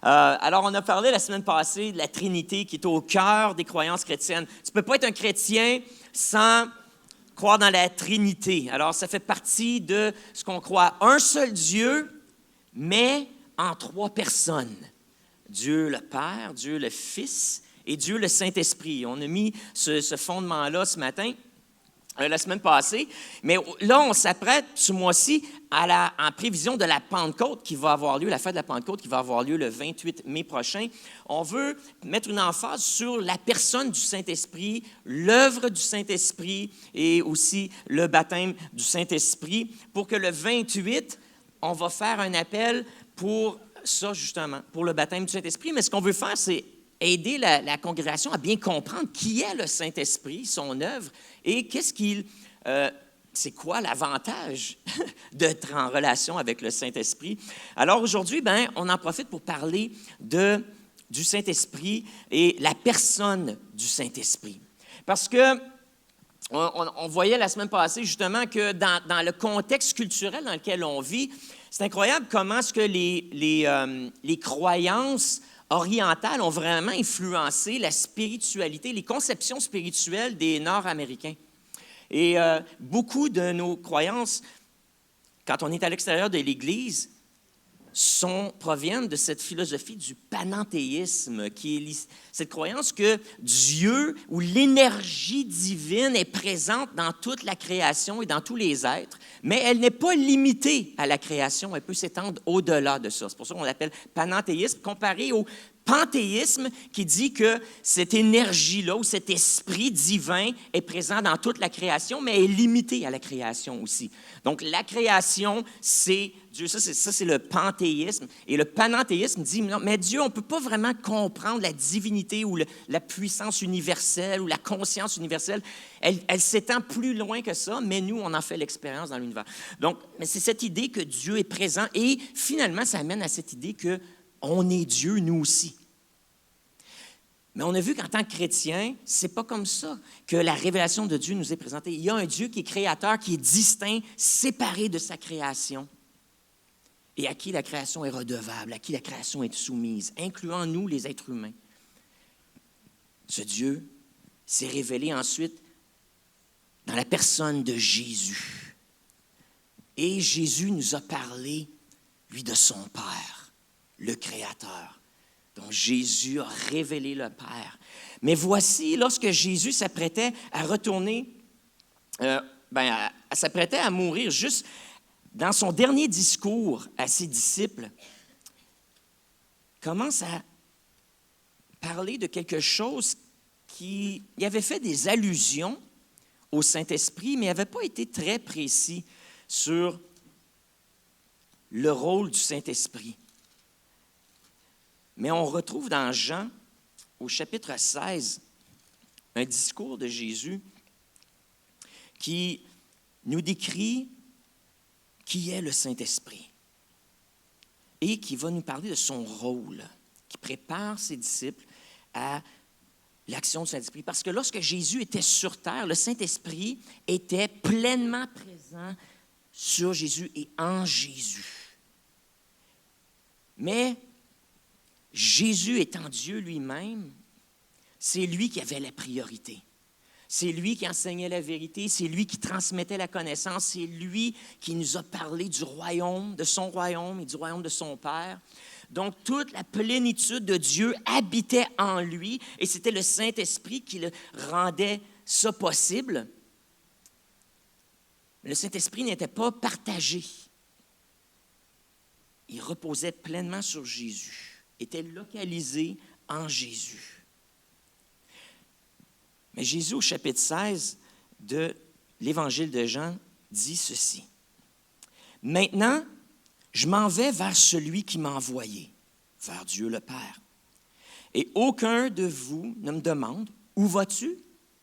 Alors, on a parlé la semaine passée de la Trinité qui est au cœur des croyances chrétiennes. Tu ne peux pas être un chrétien sans croire dans la Trinité. Alors, ça fait partie de ce qu'on croit. Un seul Dieu, mais en trois personnes. Dieu le Père, Dieu le Fils et Dieu le Saint-Esprit. On a mis ce fondement-là ce matin. La semaine passée. Mais là, on s'apprête ce mois-ci en prévision de la Pentecôte qui va avoir lieu, la fête de la Pentecôte qui va avoir lieu le 28 mai prochain. On veut mettre une emphase sur la personne du Saint-Esprit, l'œuvre du Saint-Esprit et aussi le baptême du Saint-Esprit pour que le 28, on va faire un appel pour ça, justement, pour le baptême du Saint-Esprit. Mais ce qu'on veut faire, c'est aider la congrégation à bien comprendre qui est le Saint-Esprit, son œuvre, et c'est quoi l'avantage d'être en relation avec le Saint-Esprit. Alors aujourd'hui, on en profite pour parler du Saint-Esprit et la personne du Saint-Esprit. Parce que on voyait la semaine passée justement que dans le contexte culturel dans lequel on vit, c'est incroyable comment est-ce que les croyances orientales ont vraiment influencé la spiritualité, les conceptions spirituelles des Nord-Américains. Et beaucoup de nos croyances, quand on est à l'extérieur de l'Église, proviennent de cette philosophie du panenthéisme, qui est cette croyance que Dieu ou l'énergie divine est présente dans toute la création et dans tous les êtres, mais elle n'est pas limitée à la création, elle peut s'étendre au-delà de ça. C'est pour ça qu'on l'appelle panenthéisme, comparé au panthéisme qui dit que cette énergie-là ou cet esprit divin est présent dans toute la création, mais est limité à la création aussi. Donc, la création, c'est Dieu. Ça, c'est le panthéisme. Et le panenthéisme dit, non, mais Dieu, on ne peut pas vraiment comprendre la divinité ou la puissance universelle ou la conscience universelle. Elle s'étend plus loin que ça, mais nous, on en fait l'expérience dans l'univers. Donc, mais c'est cette idée que Dieu est présent et finalement, ça amène à cette idée qu'on est Dieu, nous aussi. Mais on a vu qu'en tant que chrétien, ce n'est pas comme ça que la révélation de Dieu nous est présentée. Il y a un Dieu qui est créateur, qui est distinct, séparé de sa création, et à qui la création est redevable, à qui la création est soumise, incluant nous, les êtres humains. Ce Dieu s'est révélé ensuite dans la personne de Jésus. Et Jésus nous a parlé, lui, de son Père, le Créateur. Donc, Jésus a révélé le Père. Mais voici, lorsque Jésus s'apprêtait à retourner, s'apprêtait à mourir, juste dans son dernier discours à ses disciples, commence à parler de quelque chose qui avait fait des allusions au Saint-Esprit, mais n'avait pas été très précis sur le rôle du Saint-Esprit. Mais on retrouve dans Jean, au chapitre 16, un discours de Jésus qui nous décrit qui est le Saint-Esprit et qui va nous parler de son rôle, qui prépare ses disciples à l'action du Saint-Esprit. Parce que lorsque Jésus était sur terre, le Saint-Esprit était pleinement présent sur Jésus et en Jésus. Mais Jésus étant Dieu lui-même, c'est lui qui avait la priorité. C'est lui qui enseignait la vérité, c'est lui qui transmettait la connaissance, c'est lui qui nous a parlé du royaume, de son royaume et du royaume de son Père. Donc, toute la plénitude de Dieu habitait en lui et c'était le Saint-Esprit qui le rendait ça possible. Mais le Saint-Esprit n'était pas partagé. Il reposait pleinement sur Jésus, était localisé en Jésus. Mais Jésus, au chapitre 16 de l'Évangile de Jean, dit ceci. « Maintenant, je m'en vais vers celui qui m'a envoyé, vers Dieu le Père. Et aucun de vous ne me demande, où vas-tu? »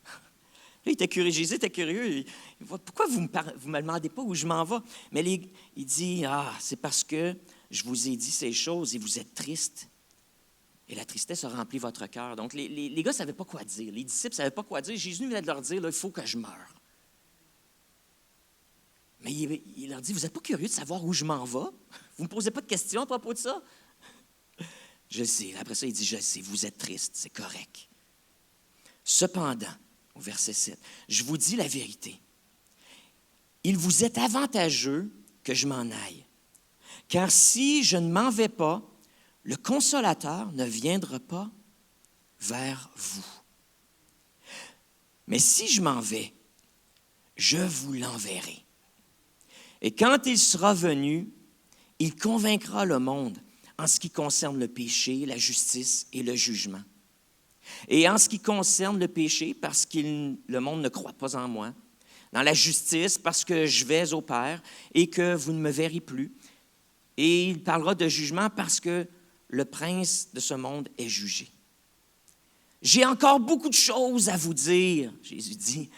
Là, il était curieux, Jésus était curieux. Pourquoi vous ne me demandez pas où je m'en vais? Mais il dit, c'est parce que je vous ai dit ces choses et vous êtes tristes. Et la tristesse a rempli votre cœur. Donc, les gars ne savaient pas quoi dire. Les disciples ne savaient pas quoi dire. Jésus venait de leur dire, là, il faut que je meure. Mais il leur dit, vous n'êtes pas curieux de savoir où je m'en vais? Vous ne me posez pas de questions à propos de ça? Je le sais. Après ça, il dit, je le sais, vous êtes triste, c'est correct. Cependant, au verset 7, je vous dis la vérité. Il vous est avantageux que je m'en aille. Car si je ne m'en vais pas, le Consolateur ne viendra pas vers vous. Mais si je m'en vais, je vous l'enverrai. Et quand il sera venu, il convaincra le monde en ce qui concerne le péché, la justice et le jugement. Et en ce qui concerne le péché, parce que le monde ne croit pas en moi. Dans la justice, parce que je vais au Père et que vous ne me verrez plus. Et il parlera de jugement parce que le prince de ce monde est jugé. J'ai encore beaucoup de choses à vous dire, Jésus dit,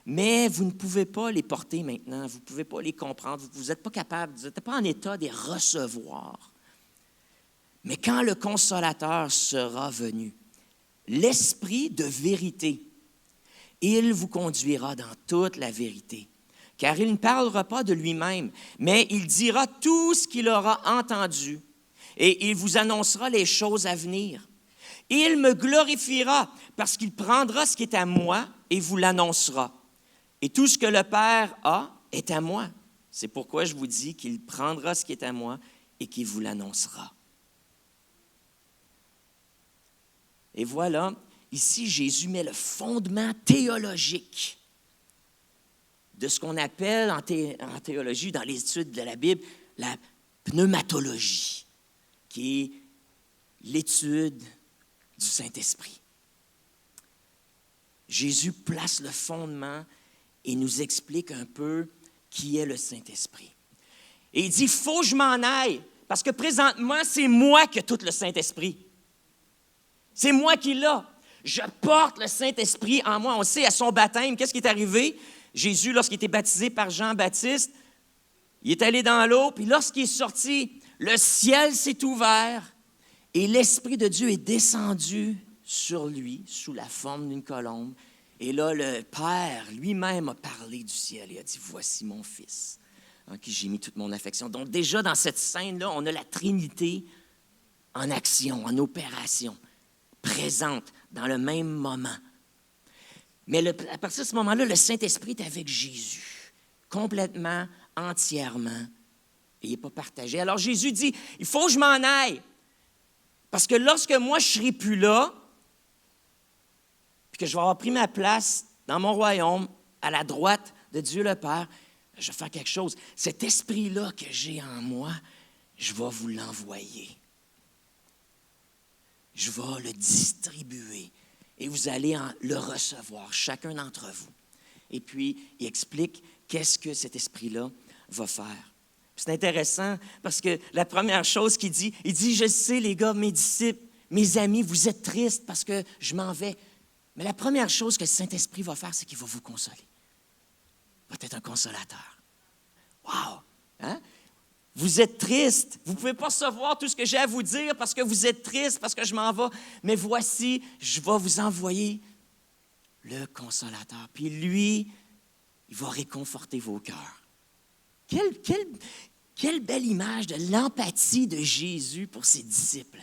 mais vous ne pouvez pas les porter maintenant, vous ne pouvez pas les comprendre, vous n'êtes pas capable, vous n'êtes pas en état de les recevoir. Mais quand le Consolateur sera venu, l'Esprit de vérité, il vous conduira dans toute la vérité, car il ne parlera pas de lui-même, mais il dira tout ce qu'il aura entendu, et il vous annoncera les choses à venir. Il me glorifiera, parce qu'il prendra ce qui est à moi et vous l'annoncera. Et tout ce que le Père a est à moi. C'est pourquoi je vous dis qu'il prendra ce qui est à moi et qu'il vous l'annoncera. Et voilà, ici, Jésus met le fondement théologique de ce qu'on appelle en théologie, dans les études de la Bible, la pneumatologie, qui est l'étude du Saint-Esprit. Jésus place le fondement et nous explique un peu qui est le Saint-Esprit. Et il dit, il faut que je m'en aille, parce que présentement, c'est moi qui ai tout le Saint-Esprit. C'est moi qui l'ai. Je porte le Saint-Esprit en moi. On sait, à son baptême, qu'est-ce qui est arrivé? Jésus, lorsqu'il était baptisé par Jean-Baptiste, il est allé dans l'eau, puis lorsqu'il est sorti, le ciel s'est ouvert et l'Esprit de Dieu est descendu sur lui, sous la forme d'une colombe. Et là, le Père lui-même a parlé du ciel et a dit, « Voici mon Fils, en qui j'ai mis toute mon affection. » Donc déjà, dans cette scène-là, on a la Trinité en action, en opération, présente dans le même moment. Mais à partir de ce moment-là, le Saint-Esprit est avec Jésus, complètement, entièrement, et il n'est pas partagé. Alors Jésus dit, « Il faut que je m'en aille, parce que lorsque moi, je ne serai plus là, puis que je vais avoir pris ma place dans mon royaume, à la droite de Dieu le Père, je vais faire quelque chose. Cet esprit-là que j'ai en moi, je vais vous l'envoyer. Je vais le distribuer et vous allez le recevoir, chacun d'entre vous. » Et puis, il explique qu'est-ce que cet esprit-là va faire. C'est intéressant parce que la première chose qu'il dit, il dit, « Je sais, les gars, mes disciples, mes amis, vous êtes tristes parce que je m'en vais. » Mais la première chose que le Saint-Esprit va faire, c'est qu'il va vous consoler. Il va être un consolateur. Wow! Hein? Vous êtes triste. Vous ne pouvez pas recevoir tout ce que j'ai à vous dire parce que vous êtes triste, parce que je m'en vais. Mais voici, je vais vous envoyer le consolateur. Puis lui, il va réconforter vos cœurs. Quelle belle image de l'empathie de Jésus pour ses disciples.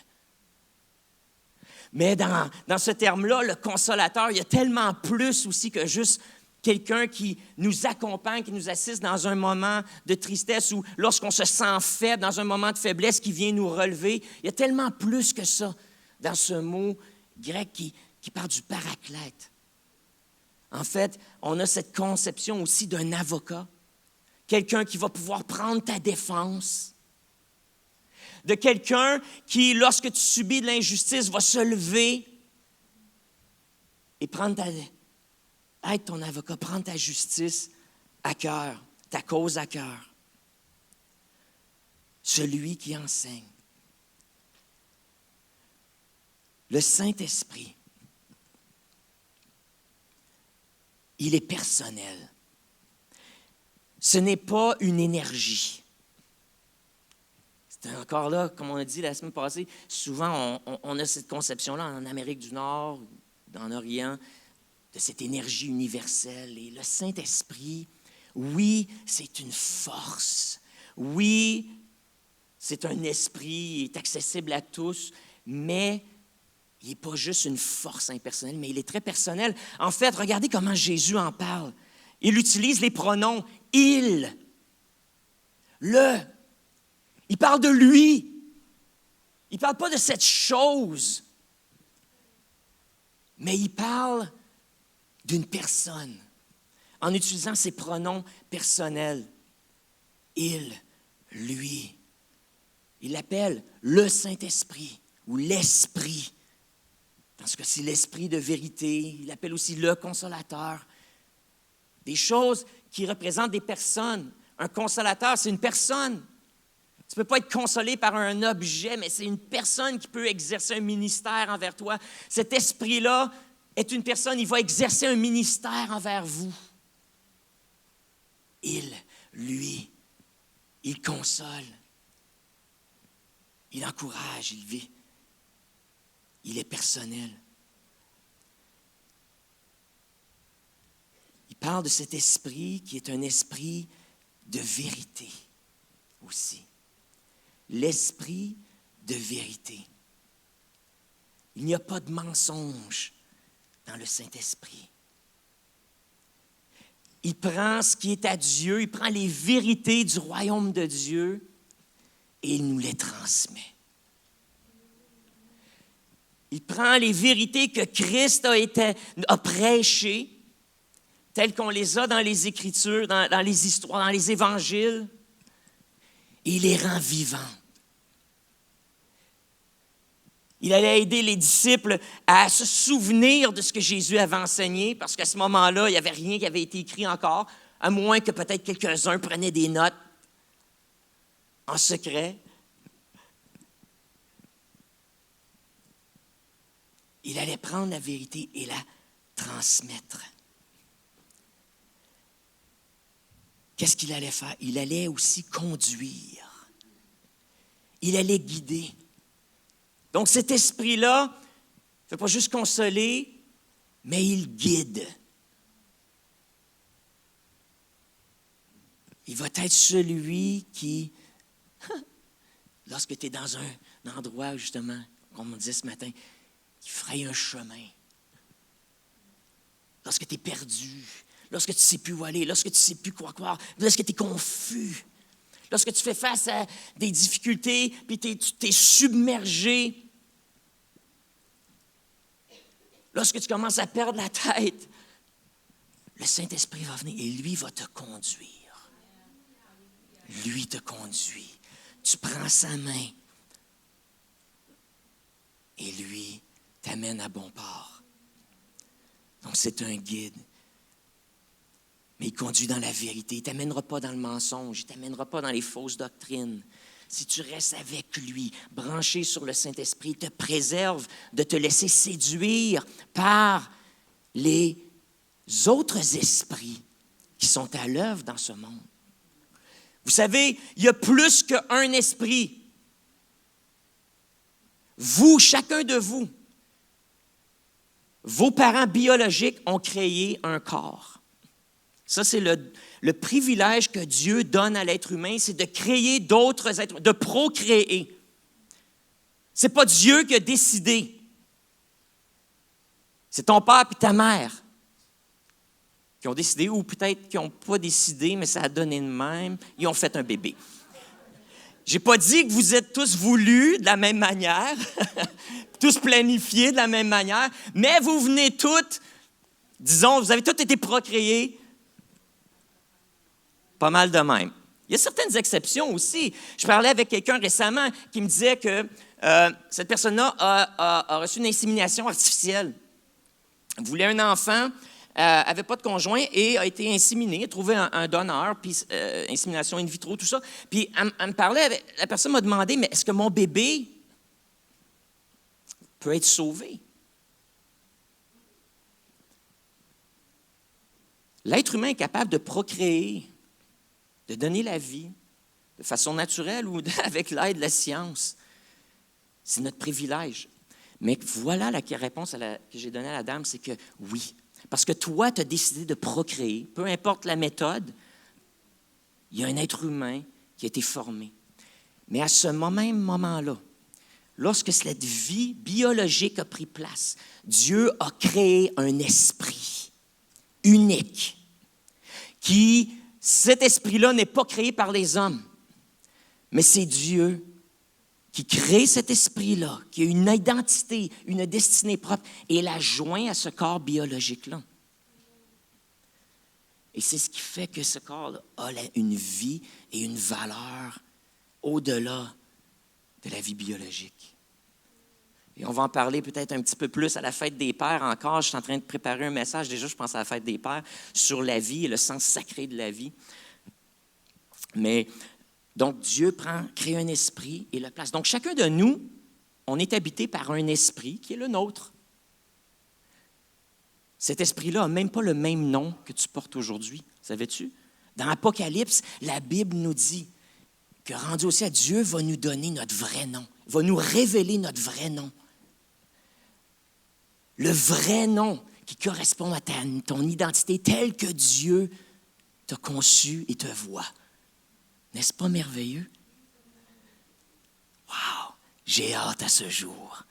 Mais dans ce terme-là, le consolateur, il y a tellement plus aussi que juste quelqu'un qui nous accompagne, qui nous assiste dans un moment de tristesse ou lorsqu'on se sent faible, dans un moment de faiblesse, qui vient nous relever. Il y a tellement plus que ça dans ce mot grec qui parle du paraclète. En fait, on a cette conception aussi d'un avocat, quelqu'un qui va pouvoir prendre ta défense, de quelqu'un qui, lorsque tu subis de l'injustice, va se lever et être ton avocat, prendre ta justice à cœur, ta cause à cœur. Celui qui enseigne. Le Saint-Esprit, il est personnel. Ce n'est pas une énergie. C'est encore là, comme on a dit la semaine passée, souvent on a cette conception-là en Amérique du Nord, en Orient, de cette énergie universelle. Et le Saint-Esprit, oui, c'est une force. Oui, c'est un esprit, il est accessible à tous, mais il n'est pas juste une force impersonnelle, mais il est très personnel. En fait, regardez comment Jésus en parle. Il utilise les pronoms « il », « le ». Il parle de lui. Il ne parle pas de cette chose, mais il parle d'une personne en utilisant ses pronoms personnels. Il, lui. Il l'appelle le Saint-Esprit ou l'Esprit. Parce que c'est l'Esprit de vérité. Il l'appelle aussi le Consolateur. Des choses qui représentent des personnes. Un consolateur, c'est une personne. Tu ne peux pas être consolé par un objet, mais c'est une personne qui peut exercer un ministère envers toi. Cet esprit-là est une personne, il va exercer un ministère envers vous. Il, lui, il console, il encourage, il vit. Il est personnel. Il parle de cet esprit qui est un esprit de vérité aussi. L'esprit de vérité. Il n'y a pas de mensonge dans le Saint-Esprit. Il prend ce qui est à Dieu, il prend les vérités du royaume de Dieu et il nous les transmet. Il prend les vérités que Christ a prêchées, telles qu'on les a dans les Écritures, dans les histoires, dans les évangiles, et il les rend vivantes. Il allait aider les disciples à se souvenir de ce que Jésus avait enseigné, parce qu'à ce moment-là, il n'y avait rien qui avait été écrit encore, à moins que peut-être quelques-uns prenaient des notes en secret. Il allait prendre la vérité et la transmettre. Qu'est-ce qu'il allait faire? Il allait aussi conduire. Il allait guider. Donc cet esprit-là ne fait pas juste consoler, mais il guide. Il va être celui qui, lorsque tu es dans un endroit, justement, comme on disait ce matin, qui fraye un chemin, lorsque tu es perdu, lorsque tu ne sais plus où aller, lorsque tu ne sais plus quoi croire, lorsque tu es confus, lorsque tu fais face à des difficultés, puis tu es submergé, lorsque tu commences à perdre la tête, le Saint-Esprit va venir et lui va te conduire. Lui te conduit. Tu prends sa main et lui t'amène à bon port. Donc c'est un guide. Mais il conduit dans la vérité. Il ne t'amènera pas dans le mensonge. Il ne t'amènera pas dans les fausses doctrines. Si tu restes avec lui, branché sur le Saint-Esprit, il te préserve de te laisser séduire par les autres esprits qui sont à l'œuvre dans ce monde. Vous savez, il y a plus qu'un esprit. Vous, chacun de vous, vos parents biologiques ont créé un corps. Ça, c'est le privilège que Dieu donne à l'être humain, c'est de créer d'autres êtres humains, de procréer. Ce n'est pas Dieu qui a décidé. C'est ton père et ta mère qui ont décidé, ou peut-être qui n'ont pas décidé, mais ça a donné de même. Ils ont fait un bébé. Je n'ai pas dit que vous êtes tous voulus de la même manière, tous planifiés de la même manière, mais vous venez toutes, disons, vous avez tous été procréés pas mal de même. Il y a certaines exceptions aussi. Je parlais avec quelqu'un récemment qui me disait que cette personne-là a reçu une insémination artificielle. Elle voulait un enfant, n'avait pas de conjoint et a été inséminée, a trouvé un donneur, puis insémination in vitro, tout ça. Puis elle me parlait, la personne m'a demandé, mais est-ce que mon bébé peut être sauvé? L'être humain est capable de procréer, de donner la vie de façon naturelle ou avec l'aide de la science. C'est notre privilège. Mais voilà la réponse que j'ai donnée à la dame, c'est que oui. Parce que toi, tu as décidé de procréer, peu importe la méthode, il y a un être humain qui a été formé. Mais à ce même moment-là, lorsque cette vie biologique a pris place, Dieu a créé un esprit unique cet esprit-là n'est pas créé par les hommes, mais c'est Dieu qui crée cet esprit-là, qui a une identité, une destinée propre, et l'a joint à ce corps biologique-là. Et c'est ce qui fait que ce corps-là a une vie et une valeur au-delà de la vie biologique. Et on va en parler peut-être un petit peu plus à la fête des pères encore. Je suis en train de préparer un message, déjà je pense à la fête des pères, sur la vie et le sens sacré de la vie. Mais donc Dieu crée un esprit et le place. Donc chacun de nous, on est habité par un esprit qui est le nôtre. Cet esprit-là n'a même pas le même nom que tu portes aujourd'hui, savais-tu? Dans l'Apocalypse, la Bible nous dit que rendu au ciel, Dieu va nous donner notre vrai nom, va nous révéler notre vrai nom. Le vrai nom qui correspond à ton identité telle que Dieu t'a conçu et te voit. N'est-ce pas merveilleux? Wow! J'ai hâte à ce jour.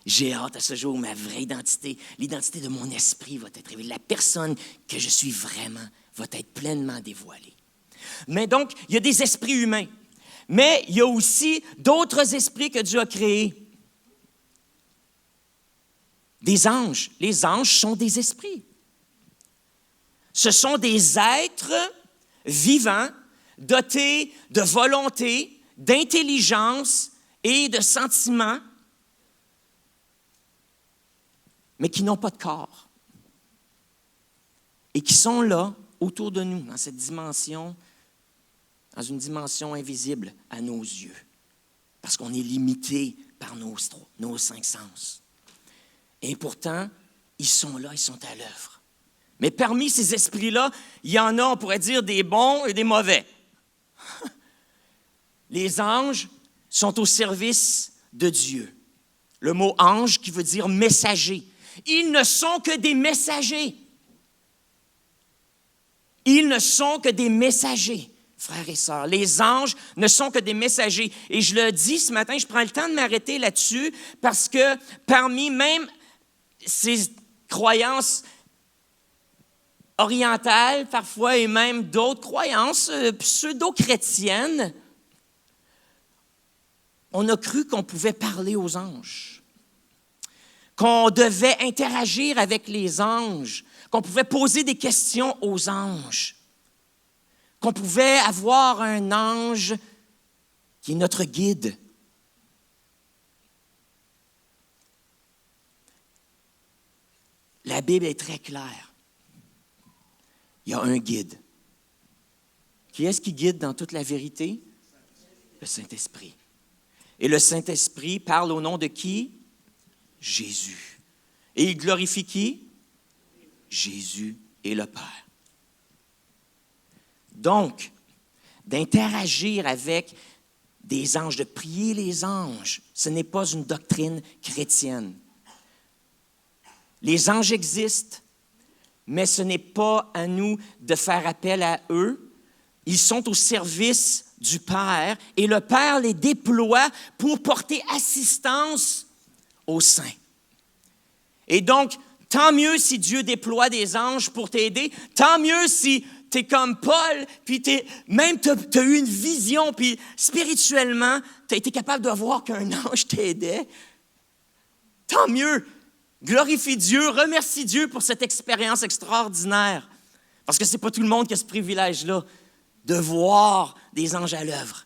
J'ai hâte à ce jour où ma vraie identité, l'identité de mon esprit va être révélée. La personne que je suis vraiment va être pleinement dévoilée. Mais donc, il y a des esprits humains. Mais il y a aussi d'autres esprits que Dieu a créés. Des anges. Les anges sont des esprits. Ce sont des êtres vivants, dotés de volonté, d'intelligence et de sentiments, mais qui n'ont pas de corps. Et qui sont là, autour de nous, dans cette dimension, dans une dimension invisible à nos yeux. Parce qu'on est limité par nos 5 sens. Et pourtant, ils sont là, ils sont à l'œuvre. Mais parmi ces esprits-là, il y en a, on pourrait dire, des bons et des mauvais. Les anges sont au service de Dieu. Le mot ange qui veut dire messager. Ils ne sont que des messagers. Ils ne sont que des messagers, frères et sœurs. Les anges ne sont que des messagers. Et je le dis ce matin, je prends le temps de m'arrêter là-dessus parce que parmi même ces croyances orientales, parfois, et même d'autres croyances pseudo-chrétiennes, on a cru qu'on pouvait parler aux anges, qu'on devait interagir avec les anges, qu'on pouvait poser des questions aux anges, qu'on pouvait avoir un ange qui est notre guide. La Bible est très claire. Il y a un guide. Qui est-ce qui guide dans toute la vérité? Le Saint-Esprit. Et le Saint-Esprit parle au nom de qui? Jésus. Et il glorifie qui? Jésus et le Père. Donc, d'interagir avec des anges, de prier les anges, ce n'est pas une doctrine chrétienne. Les anges existent, mais ce n'est pas à nous de faire appel à eux. Ils sont au service du Père et le Père les déploie pour porter assistance aux saints. Et donc, tant mieux si Dieu déploie des anges pour t'aider, tant mieux si tu es comme Paul, puis tu as eu une vision, puis spirituellement, tu as été capable de voir qu'un ange t'aidait. Tant mieux. Glorifie Dieu, remercie Dieu pour cette expérience extraordinaire. Parce que ce n'est pas tout le monde qui a ce privilège-là de voir des anges à l'œuvre.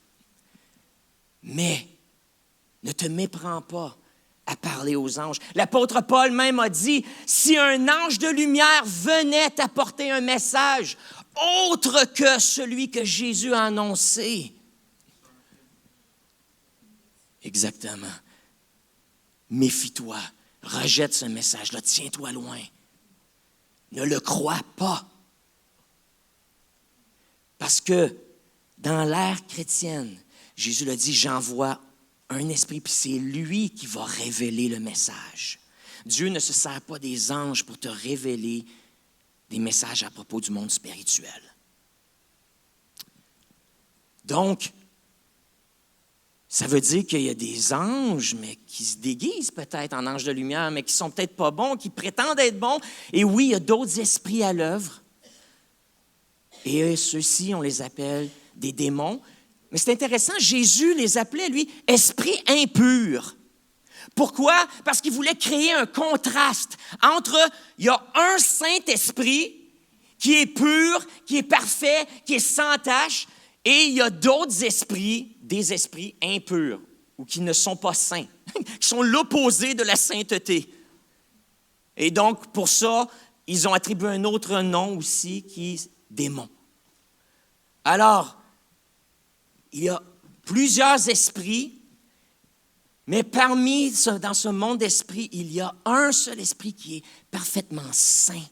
Mais ne te méprends pas à parler aux anges. L'apôtre Paul même a dit, si un ange de lumière venait t'apporter un message autre que celui que Jésus a annoncé. Exactement. Méfie-toi. Rejette ce message-là, tiens-toi loin. Ne le crois pas. Parce que dans l'ère chrétienne, Jésus l'a dit, j'envoie un esprit, puis c'est lui qui va révéler le message. Dieu ne se sert pas des anges pour te révéler des messages à propos du monde spirituel. Donc, Ça veut dire qu'il y a des anges, mais qui se déguisent peut-être en anges de lumière, mais qui sont peut-être pas bons, qui prétendent être bons. Et oui, il y a d'autres esprits à l'œuvre. Et ceux-ci, on les appelle des démons. Mais c'est intéressant, Jésus les appelait, lui, esprits impurs. Pourquoi? Parce qu'il voulait créer un contraste entre, il y a un Saint-Esprit qui est pur, qui est parfait, qui est sans tache, et il y a d'autres esprits, des esprits impurs, ou qui ne sont pas saints, qui sont l'opposé de la sainteté. Et donc, pour ça, ils ont attribué un autre nom aussi, qui est démon. Alors, il y a plusieurs esprits, mais dans ce monde d'esprits, il y a un seul esprit qui est parfaitement saint.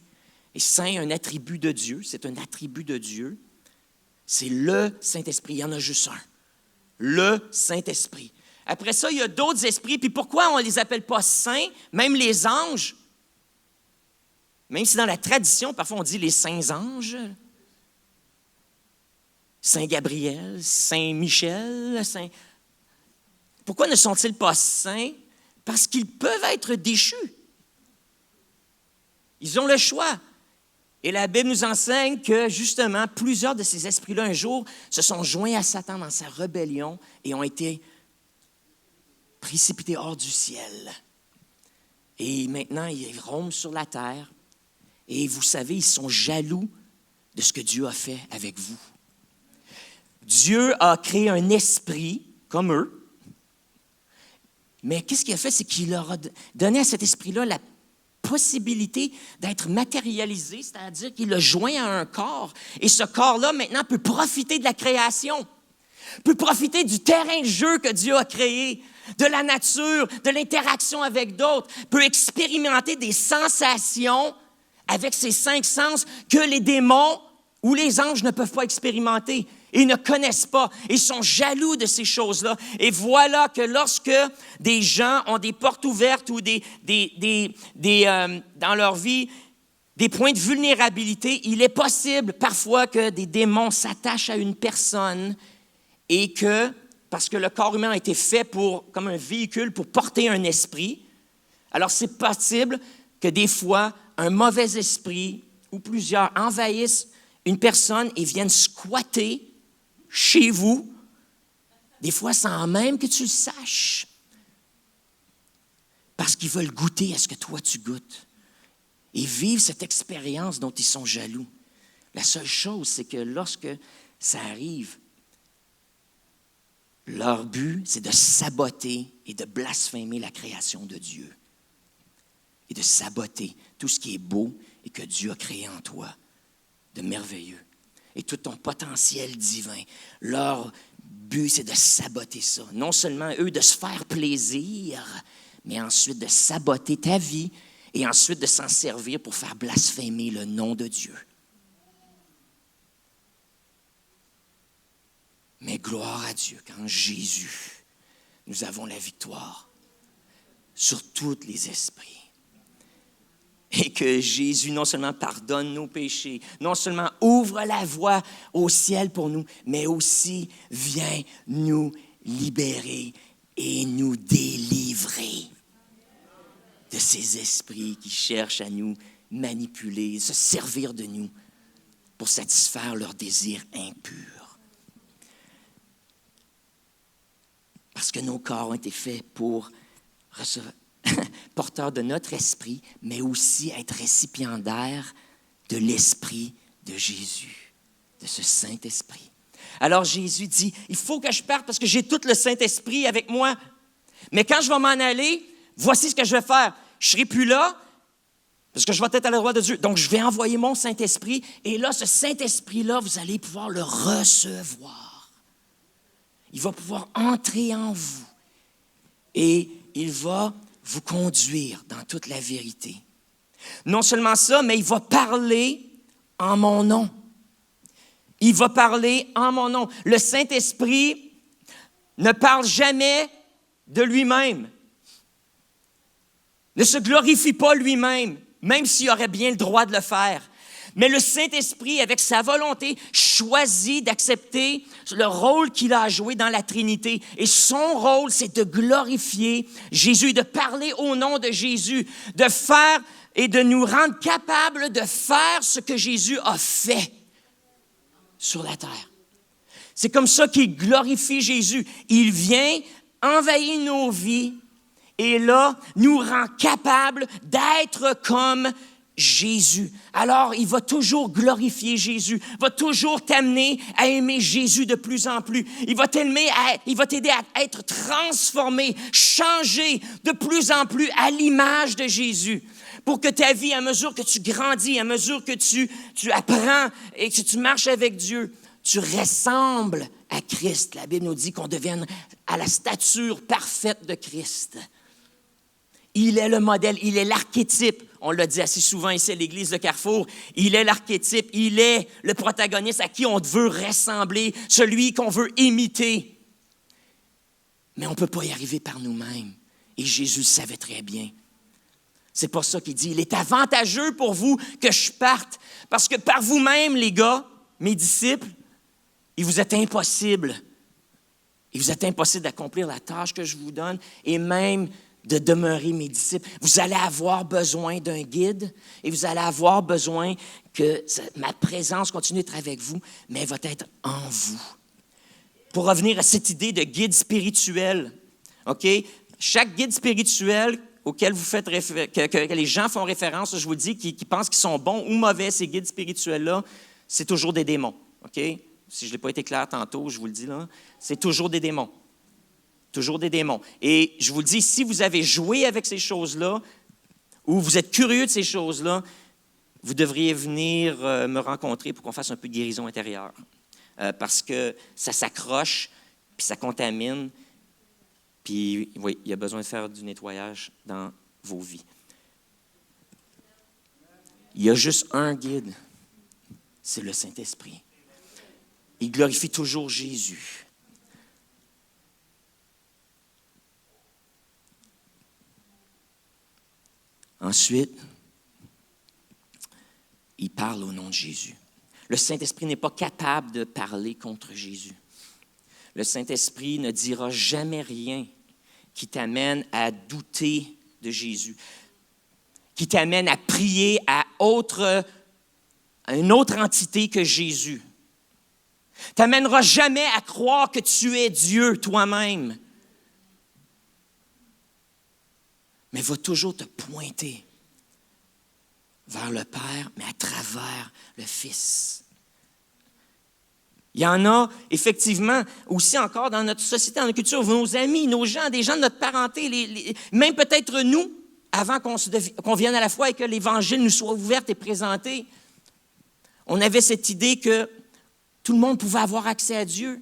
Et saint, un attribut de Dieu, c'est un attribut de Dieu. C'est le Saint-Esprit, il y en a juste un. Le Saint-Esprit. Après ça, il y a d'autres esprits. Puis pourquoi on ne les appelle pas saints? Même les anges, même si dans la tradition, parfois on dit les saints anges, Saint Gabriel, Saint Michel, Pourquoi ne sont-ils pas saints? Parce qu'ils peuvent être déchus. Ils ont le choix. Et la Bible nous enseigne que, justement, plusieurs de ces esprits-là, un jour, se sont joints à Satan dans sa rébellion et ont été précipités hors du ciel. Et maintenant, ils rôment sur la terre. Et vous savez, ils sont jaloux de ce que Dieu a fait avec vous. Dieu a créé un esprit comme eux. Mais qu'est-ce qu'il a fait? C'est qu'il leur a donné à cet esprit-là la possibilité d'être matérialisé, c'est-à-dire qu'il l'a joint à un corps. Et ce corps-là, maintenant, peut profiter de la création, peut profiter du terrain de jeu que Dieu a créé, de la nature, de l'interaction avec d'autres, peut expérimenter des sensations avec ses 5 sens que les démons ou les anges ne peuvent pas expérimenter. Ils ne connaissent pas. Ils sont jaloux de ces choses-là. Et voilà que lorsque des gens ont des portes ouvertes ou dans leur vie, des points de vulnérabilité, il est possible parfois que des démons s'attachent à une personne et que, parce que le corps humain a été fait comme un véhicule pour porter un esprit, alors c'est possible que des fois, un mauvais esprit ou plusieurs envahissent une personne et viennent squatter chez vous, des fois sans même que tu le saches, parce qu'ils veulent goûter à ce que toi tu goûtes et vivre cette expérience dont ils sont jaloux. La seule chose, c'est que lorsque ça arrive, leur but, c'est de saboter et de blasphémer la création de Dieu et de saboter tout ce qui est beau et que Dieu a créé en toi de merveilleux. Et tout ton potentiel divin. Leur but, c'est de saboter ça. Non seulement eux, de se faire plaisir, mais ensuite de saboter ta vie et ensuite de s'en servir pour faire blasphémer le nom de Dieu. Mais gloire à Dieu qu'en Jésus, nous avons la victoire sur tous les esprits. Et que Jésus non seulement pardonne nos péchés, non seulement ouvre la voie au ciel pour nous, mais aussi vient nous libérer et nous délivrer de ces esprits qui cherchent à nous manipuler, se servir de nous pour satisfaire leurs désirs impurs. Parce que nos corps ont été faits pour recevoir porteur de notre esprit, mais aussi être récipiendaire de l'esprit de Jésus, de ce Saint-Esprit. Alors Jésus dit, il faut que je parte parce que j'ai tout le Saint-Esprit avec moi. Mais quand je vais m'en aller, voici ce que je vais faire. Je ne serai plus là parce que je vais être à la droite de Dieu. Donc je vais envoyer mon Saint-Esprit et là, ce Saint-Esprit-là, vous allez pouvoir le recevoir. Il va pouvoir entrer en vous et il va vous conduire dans toute la vérité. Non seulement ça, mais il va parler en mon nom. Il va parler en mon nom. Le Saint-Esprit ne parle jamais de lui-même. Ne se glorifie pas lui-même, même s'il aurait bien le droit de le faire. Mais le Saint-Esprit, avec sa volonté, choisit d'accepter le rôle qu'il a joué dans la Trinité. Et son rôle, c'est de glorifier Jésus, de parler au nom de Jésus, de faire et de nous rendre capables de faire ce que Jésus a fait sur la terre. C'est comme ça qu'il glorifie Jésus. Il vient envahir nos vies et là, nous rend capables d'être comme Jésus. Alors, il va toujours glorifier Jésus, va toujours t'amener à aimer Jésus de plus en plus. Il va t'aider à être transformé, changé de plus en plus à l'image de Jésus. Pour que ta vie, à mesure que tu grandis, à mesure que tu apprends et que tu marches avec Dieu, tu ressembles à Christ. La Bible nous dit qu'on devienne à la stature parfaite de Christ. Il est le modèle, il est l'archétype. On l'a dit assez souvent ici à l'Église de Carrefour. Il est l'archétype, il est le protagoniste à qui on veut ressembler, celui qu'on veut imiter. Mais on ne peut pas y arriver par nous-mêmes. Et Jésus le savait très bien. C'est pour ça qu'il dit, il est avantageux pour vous que je parte. Parce que par vous-même, les gars, mes disciples, il vous est impossible. Il vous est impossible d'accomplir la tâche que je vous donne et même de demeurer mes disciples. Vous allez avoir besoin d'un guide et vous allez avoir besoin que ma présence continue d'être avec vous, mais elle va être en vous. Pour revenir à cette idée de guide spirituel, OK? Chaque guide spirituel auquel vous faites que les gens font référence, je vous le dis, qui pensent qu'ils sont bons ou mauvais, ces guides spirituels-là, c'est toujours des démons, OK? Si je n'ai pas été clair tantôt, je vous le dis là, c'est toujours des démons. Toujours des démons. Et je vous le dis, si vous avez joué avec ces choses-là, ou vous êtes curieux de ces choses-là, vous devriez venir me rencontrer pour qu'on fasse un peu de guérison intérieure. Parce que ça s'accroche, puis ça contamine, puis oui, il y a besoin de faire du nettoyage dans vos vies. Il y a juste un guide, c'est le Saint-Esprit. Il glorifie toujours Jésus. Ensuite, il parle au nom de Jésus. Le Saint-Esprit n'est pas capable de parler contre Jésus. Le Saint-Esprit ne dira jamais rien qui t'amène à douter de Jésus, qui t'amène à prier à une autre entité que Jésus. T'amènera jamais à croire que tu es Dieu toi-même. Mais va toujours te pointer vers le Père, mais à travers le Fils. Il y en a, effectivement, aussi encore dans notre société, dans notre culture, nos amis, nos gens, des gens de notre parenté, même peut-être nous, avant qu'on vienne à la foi et que l'Évangile nous soit ouvert et présenté, on avait cette idée que tout le monde pouvait avoir accès à Dieu.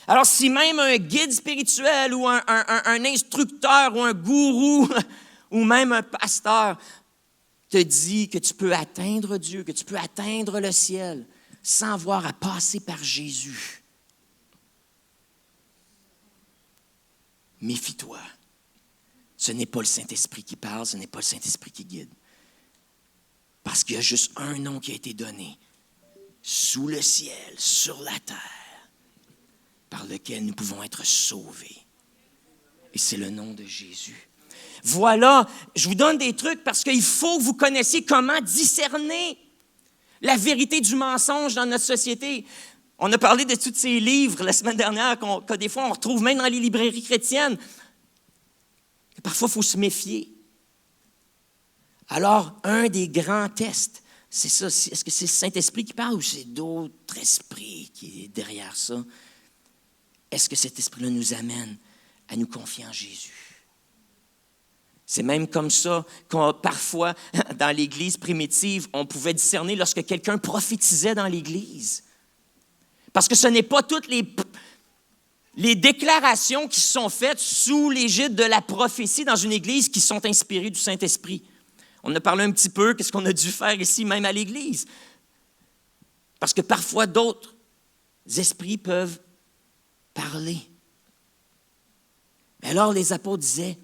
Alors, si même un guide spirituel ou un instructeur ou un gourou ou même un pasteur te dit que tu peux atteindre Dieu, que tu peux atteindre le ciel sans avoir à passer par Jésus, méfie-toi. Ce n'est pas le Saint-Esprit qui parle, ce n'est pas le Saint-Esprit qui guide. Parce qu'il y a juste un nom qui a été donné, sous le ciel, sur la terre, par lequel nous pouvons être sauvés. Et c'est le nom de Jésus. Voilà, je vous donne des trucs parce qu'il faut que vous connaissiez comment discerner la vérité du mensonge dans notre société. On a parlé de tous ces livres la semaine dernière que des fois on retrouve même dans les librairies chrétiennes. Et parfois, il faut se méfier. Alors, un des grands tests, c'est ça. Est-ce que c'est le Saint-Esprit qui parle ou c'est d'autres esprits qui est derrière ça? Est-ce que cet esprit-là nous amène à nous confier en Jésus? C'est même comme ça qu'on, parfois, dans l'Église primitive, on pouvait discerner lorsque quelqu'un prophétisait dans l'Église. Parce que ce n'est pas toutes les déclarations qui sont faites sous l'égide de la prophétie dans une Église qui sont inspirées du Saint-Esprit. On a parlé un petit peu de ce qu'on a dû faire ici, même à l'Église. Parce que parfois, d'autres esprits peuvent parler. Mais alors, les apôtres disaient,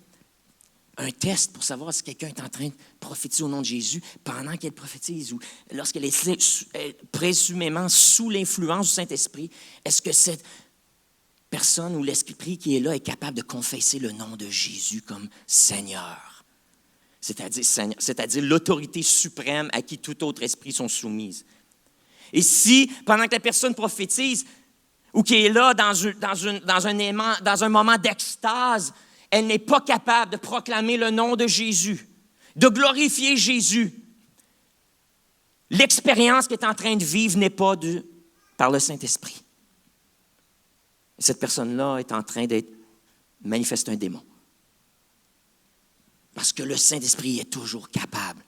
un test pour savoir si quelqu'un est en train de prophétiser au nom de Jésus pendant qu'elle prophétise ou lorsqu'elle est présumément sous l'influence du Saint-Esprit. Est-ce que cette personne ou l'Esprit qui est là est capable de confesser le nom de Jésus comme Seigneur? C'est-à-dire l'autorité suprême à qui tout autre esprit sont soumises. Et si, pendant que la personne prophétise, ou qui est là dans un moment d'extase, elle n'est pas capable de proclamer le nom de Jésus, de glorifier Jésus, l'expérience qu'elle est en train de vivre n'est pas par le Saint-Esprit. Cette personne-là est en train d'être manifeste un démon. Parce que le Saint-Esprit est toujours capable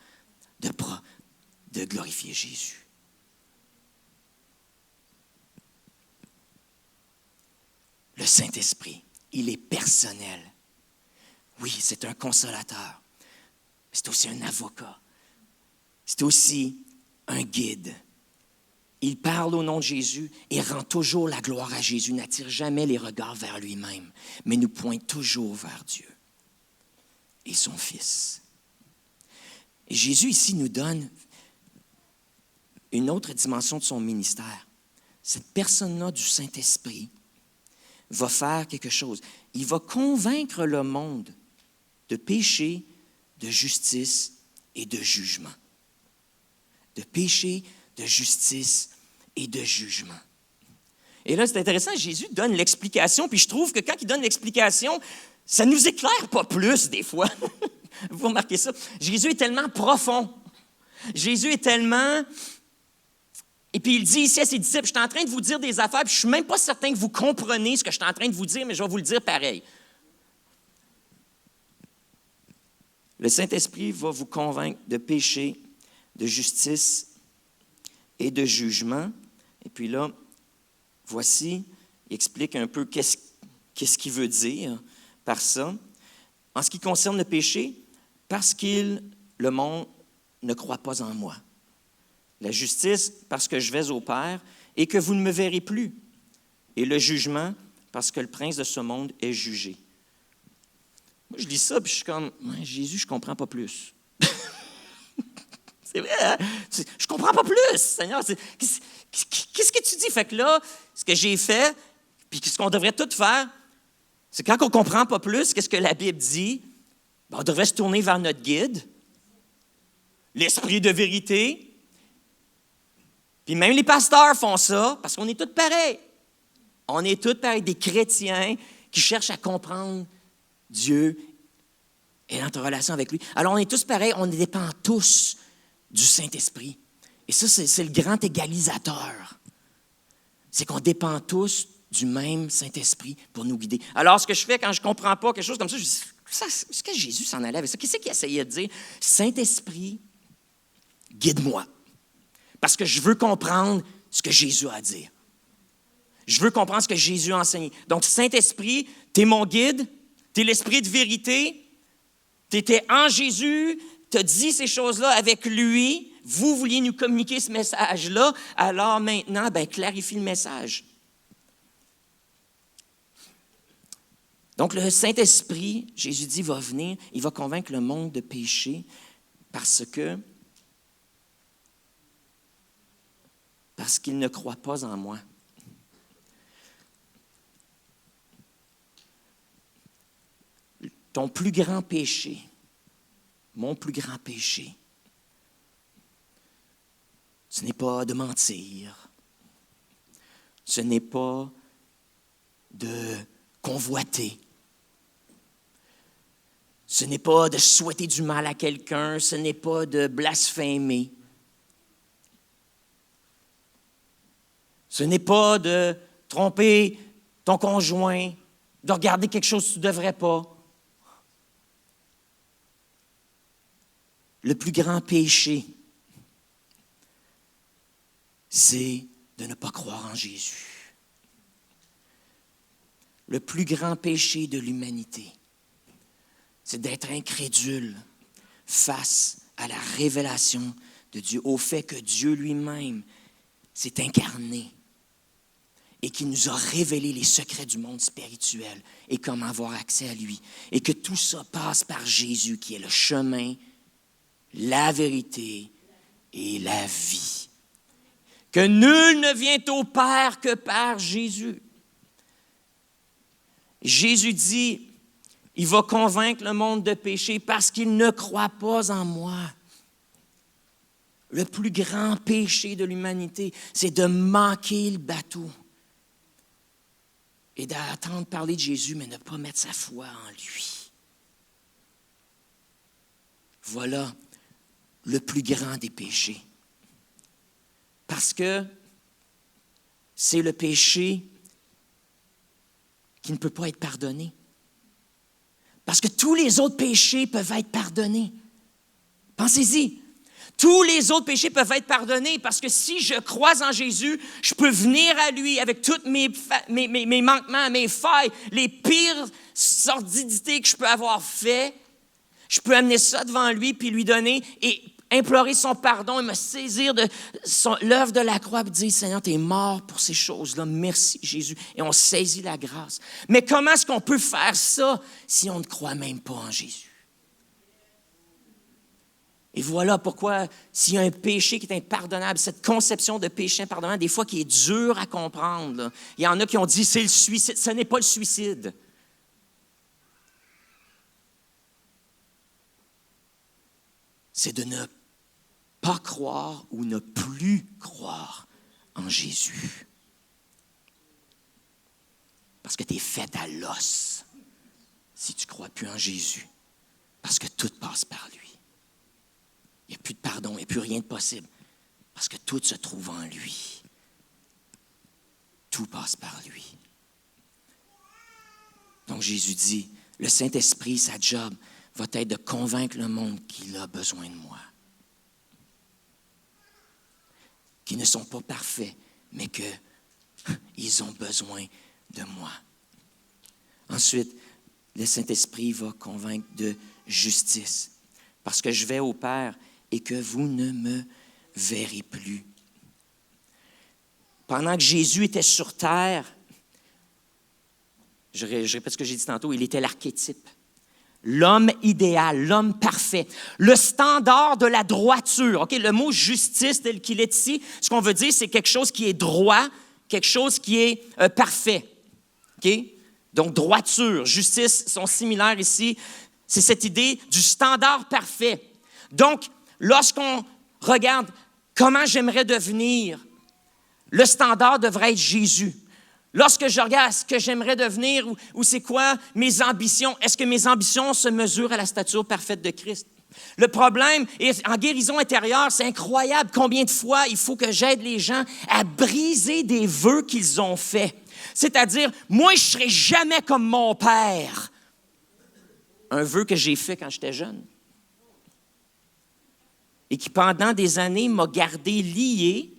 de glorifier Jésus. Le Saint-Esprit, il est personnel. Oui, c'est un consolateur. C'est aussi un avocat. C'est aussi un guide. Il parle au nom de Jésus et rend toujours la gloire à Jésus, n'attire jamais les regards vers lui-même, mais nous pointe toujours vers Dieu et son Fils. Et Jésus ici nous donne une autre dimension de son ministère. Cette personne-là du Saint-Esprit va faire quelque chose. Il va convaincre le monde de péché, de justice et de jugement. De péché, de justice et de jugement. Et là, c'est intéressant, Jésus donne l'explication, puis je trouve que quand il donne l'explication, ça ne nous éclaire pas plus des fois. Vous remarquez ça? Jésus est tellement profond. Jésus est tellement... Et puis il dit ici à ses disciples, je suis en train de vous dire des affaires, puis je ne suis même pas certain que vous comprenez ce que je suis en train de vous dire, mais je vais vous le dire pareil. Le Saint-Esprit va vous convaincre de péché, de justice et de jugement. Et puis là, voici, il explique un peu qu'est-ce qu'il veut dire par ça. En ce qui concerne le péché, parce que le monde ne croit pas en moi. La justice, parce que je vais au Père et que vous ne me verrez plus. Et le jugement, parce que le prince de ce monde est jugé. Moi, je lis ça, puis je suis comme, Jésus, je ne comprends pas plus. C'est vrai, hein? Je ne comprends pas plus, Seigneur. Qu'est-ce que tu dis? Fait que là, ce que j'ai fait, puis ce qu'on devrait tout faire, c'est quand on ne comprend pas plus, qu'est-ce que la Bible dit? Ben, on devrait se tourner vers notre guide, l'Esprit de vérité. Puis même les pasteurs font ça, parce qu'on est tous pareils. On est tous pareils, des chrétiens qui cherchent à comprendre Dieu et notre relation avec lui. Alors, on est tous pareils, on dépend tous du Saint-Esprit. Et ça, c'est le grand égalisateur. C'est qu'on dépend tous du même Saint-Esprit pour nous guider. Alors, ce que je fais quand je ne comprends pas quelque chose comme ça, je dis, est-ce que Jésus s'en allait avec ça? Qu'est-ce qu'il essayait de dire? Saint-Esprit, guide-moi. Parce que je veux comprendre ce que Jésus a à dire. Je veux comprendre ce que Jésus a enseigné. Donc, Saint-Esprit, tu es mon guide, tu es l'Esprit de vérité, tu étais en Jésus, tu as dit ces choses-là avec lui, vous vouliez nous communiquer ce message-là, alors maintenant, clarifie le message. Donc, le Saint-Esprit, Jésus dit, va venir, il va convaincre le monde de péché parce qu'il ne croit pas en moi. Ton plus grand péché, mon plus grand péché, ce n'est pas de mentir, ce n'est pas de convoiter, ce n'est pas de souhaiter du mal à quelqu'un, ce n'est pas de blasphémer. Ce n'est pas de tromper ton conjoint, de regarder quelque chose que tu ne devrais pas. Le plus grand péché, c'est de ne pas croire en Jésus. Le plus grand péché de l'humanité, c'est d'être incrédule face à la révélation de Dieu, au fait que Dieu lui-même s'est incarné et qui nous a révélé les secrets du monde spirituel et comment avoir accès à lui. Et que tout ça passe par Jésus qui est le chemin, la vérité et la vie. Que nul ne vient au Père que par Jésus. Jésus dit, il va convaincre le monde de péché parce qu'il ne croit pas en moi. Le plus grand péché de l'humanité, c'est de manquer le bateau et d'attendre parler de Jésus, mais ne pas mettre sa foi en lui. Voilà le plus grand des péchés. Parce que c'est le péché qui ne peut pas être pardonné. Parce que tous les autres péchés peuvent être pardonnés. Pensez-y. Tous les autres péchés peuvent être pardonnés parce que si je crois en Jésus, je peux venir à lui avec tous mes manquements, mes failles, les pires sordidités que je peux avoir fait. Je peux amener ça devant lui puis lui donner et implorer son pardon et me saisir de l'œuvre de la croix et dire, Seigneur, tu es mort pour ces choses-là. Merci, Jésus. Et on saisit la grâce. Mais comment est-ce qu'on peut faire ça si on ne croit même pas en Jésus? Et voilà pourquoi, s'il y a un péché qui est impardonnable, cette conception de péché impardonnable, des fois qui est dure à comprendre, là. Il y en a qui ont dit, c'est le suicide. Ce n'est pas le suicide. C'est de ne pas croire ou ne plus croire en Jésus. Parce que tu es fait à l'os si tu ne crois plus en Jésus. Parce que tout passe par lui. Il n'y a plus de pardon, il n'y a plus rien de possible. Parce que tout se trouve en lui. Tout passe par lui. Donc Jésus dit, le Saint-Esprit, sa job, va être de convaincre le monde qu'il a besoin de moi. Qu'ils ne sont pas parfaits, mais qu'ils ont besoin de moi. Ensuite, le Saint-Esprit va convaincre de justice. Parce que je vais au Père et que vous ne me verrez plus. Pendant que Jésus était sur terre, je répète ce que j'ai dit tantôt, il était l'archétype. L'homme idéal, l'homme parfait, le standard de la droiture. Okay? Le mot justice tel qu'il est ici, ce qu'on veut dire, c'est quelque chose qui est droit, quelque chose qui est parfait. Okay? Donc, droiture, justice sont similaires ici. C'est cette idée du standard parfait. Donc, lorsqu'on regarde comment j'aimerais devenir, le standard devrait être Jésus. Lorsque je regarde ce que j'aimerais devenir ou c'est quoi mes ambitions, est-ce que mes ambitions se mesurent à la stature parfaite de Christ? Le problème, en guérison intérieure, c'est incroyable combien de fois il faut que j'aide les gens à briser des vœux qu'ils ont faits. C'est-à-dire, moi, je ne serai jamais comme mon père. Un vœu que j'ai fait quand j'étais jeune. Et qui, pendant des années, m'a gardé lié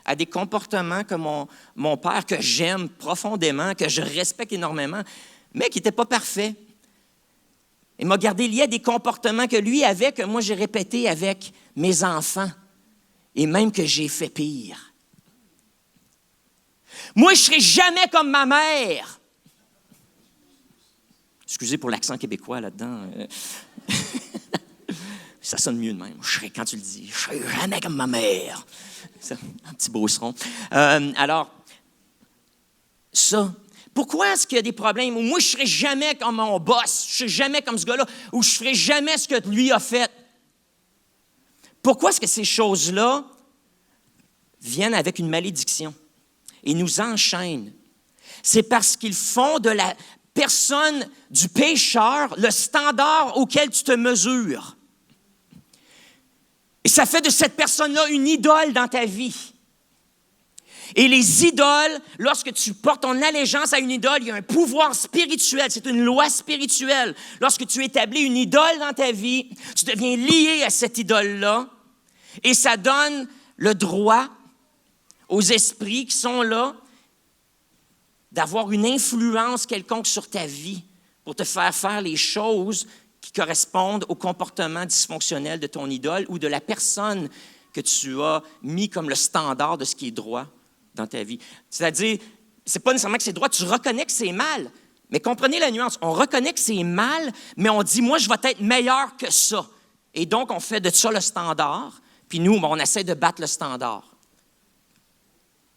à des comportements que mon père, que j'aime profondément, que je respecte énormément, mais qui n'étaient pas parfaits. Il m'a gardé lié à des comportements que lui avait, que moi j'ai répétés avec mes enfants, et même que j'ai fait pire. Moi, je ne serai jamais comme ma mère. Excusez pour l'accent québécois là-dedans. Ça sonne mieux de même. Quand tu le dis, je ne serai jamais comme ma mère. C'est un petit beauceron. Alors, ça. Pourquoi est-ce qu'il y a des problèmes où moi, je ne serai jamais comme mon boss, je ne serai jamais comme ce gars-là, ou je ne ferai jamais ce que lui a fait? Pourquoi est-ce que ces choses-là viennent avec une malédiction et nous enchaînent? C'est parce qu'ils font de la personne, du pécheur, le standard auquel tu te mesures. Et ça fait de cette personne-là une idole dans ta vie. Et les idoles, lorsque tu portes ton allégeance à une idole, il y a un pouvoir spirituel, c'est une loi spirituelle. Lorsque tu établis une idole dans ta vie, tu deviens lié à cette idole-là et ça donne le droit aux esprits qui sont là d'avoir une influence quelconque sur ta vie pour te faire les choses qui correspondent au comportement dysfonctionnel de ton idole ou de la personne que tu as mis comme le standard de ce qui est droit dans ta vie. C'est-à-dire, c'est pas nécessairement que c'est droit, tu reconnais que c'est mal. Mais comprenez la nuance, on reconnaît que c'est mal, mais on dit, moi, je vais être meilleur que ça. Et donc, on fait de ça le standard, puis nous, on essaie de battre le standard.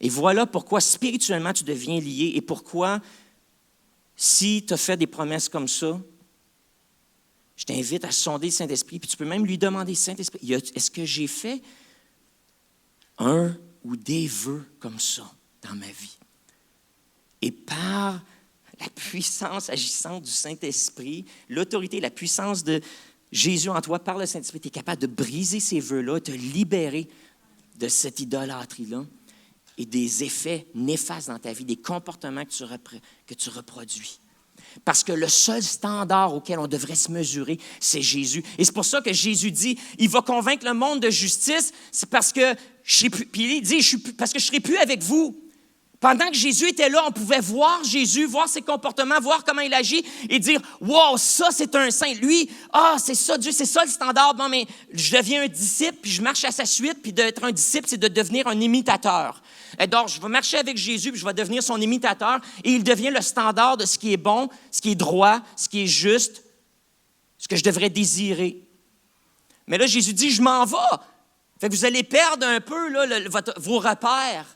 Et voilà pourquoi spirituellement, tu deviens lié et pourquoi, si tu as fait des promesses comme ça, je t'invite à sonder le Saint-Esprit, puis tu peux même lui demander, Saint-Esprit, est-ce que j'ai fait un ou des vœux comme ça dans ma vie? Et par la puissance agissante du Saint-Esprit, l'autorité, la puissance de Jésus en toi, par le Saint-Esprit, tu es capable de briser ces vœux-là, te libérer de cette idolâtrie-là et des effets néfastes dans ta vie, des comportements que tu reproduis. Parce que le seul standard auquel on devrait se mesurer, c'est Jésus. Et c'est pour ça que Jésus dit, il va convaincre le monde de justice, c'est parce que puis il dit, parce que je ne serai plus avec vous. Pendant que Jésus était là, on pouvait voir Jésus, voir ses comportements, voir comment il agit et dire, wow, ça c'est un saint. Lui, c'est ça, Dieu, c'est ça le standard. Bon, mais je deviens un disciple, puis je marche à sa suite, puis d'être un disciple, c'est de devenir un imitateur. Et donc, je vais marcher avec Jésus, puis je vais devenir son imitateur, et il devient le standard de ce qui est bon, ce qui est droit, ce qui est juste, ce que je devrais désirer. Mais là, Jésus dit, je m'en vais. Fait que vous allez perdre un peu là, vos repères.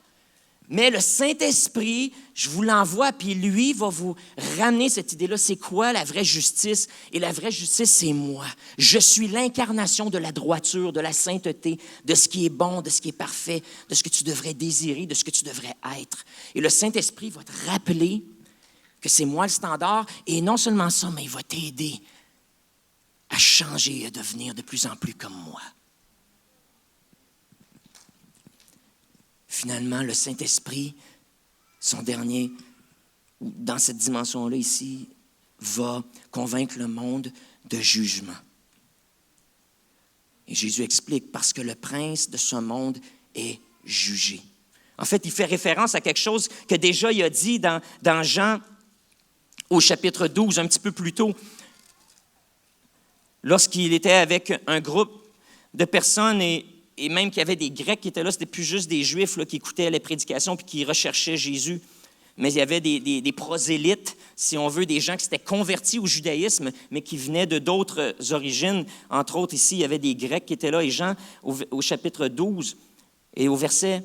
Mais le Saint-Esprit, je vous l'envoie, puis lui va vous ramener cette idée-là. C'est quoi la vraie justice? Et la vraie justice, c'est moi. Je suis l'incarnation de la droiture, de la sainteté, de ce qui est bon, de ce qui est parfait, de ce que tu devrais désirer, de ce que tu devrais être. Et le Saint-Esprit va te rappeler que c'est moi le standard. Et non seulement ça, mais il va t'aider à changer et à devenir de plus en plus comme moi. Finalement, le Saint-Esprit, dans cette dimension-là ici, va convaincre le monde de jugement. Et Jésus explique, parce que le prince de ce monde est jugé. En fait, il fait référence à quelque chose que déjà il a dit dans Jean au chapitre 12, un petit peu plus tôt, lorsqu'il était avec un groupe de personnes et même qu'il y avait des Grecs qui étaient là, c'était plus juste des Juifs là, qui écoutaient les prédications puis qui recherchaient Jésus. Mais il y avait des prosélytes, si on veut, des gens qui s'étaient convertis au judaïsme, mais qui venaient de d'autres origines. Entre autres, ici, il y avait des Grecs qui étaient là. Et Jean, au chapitre 12 et au verset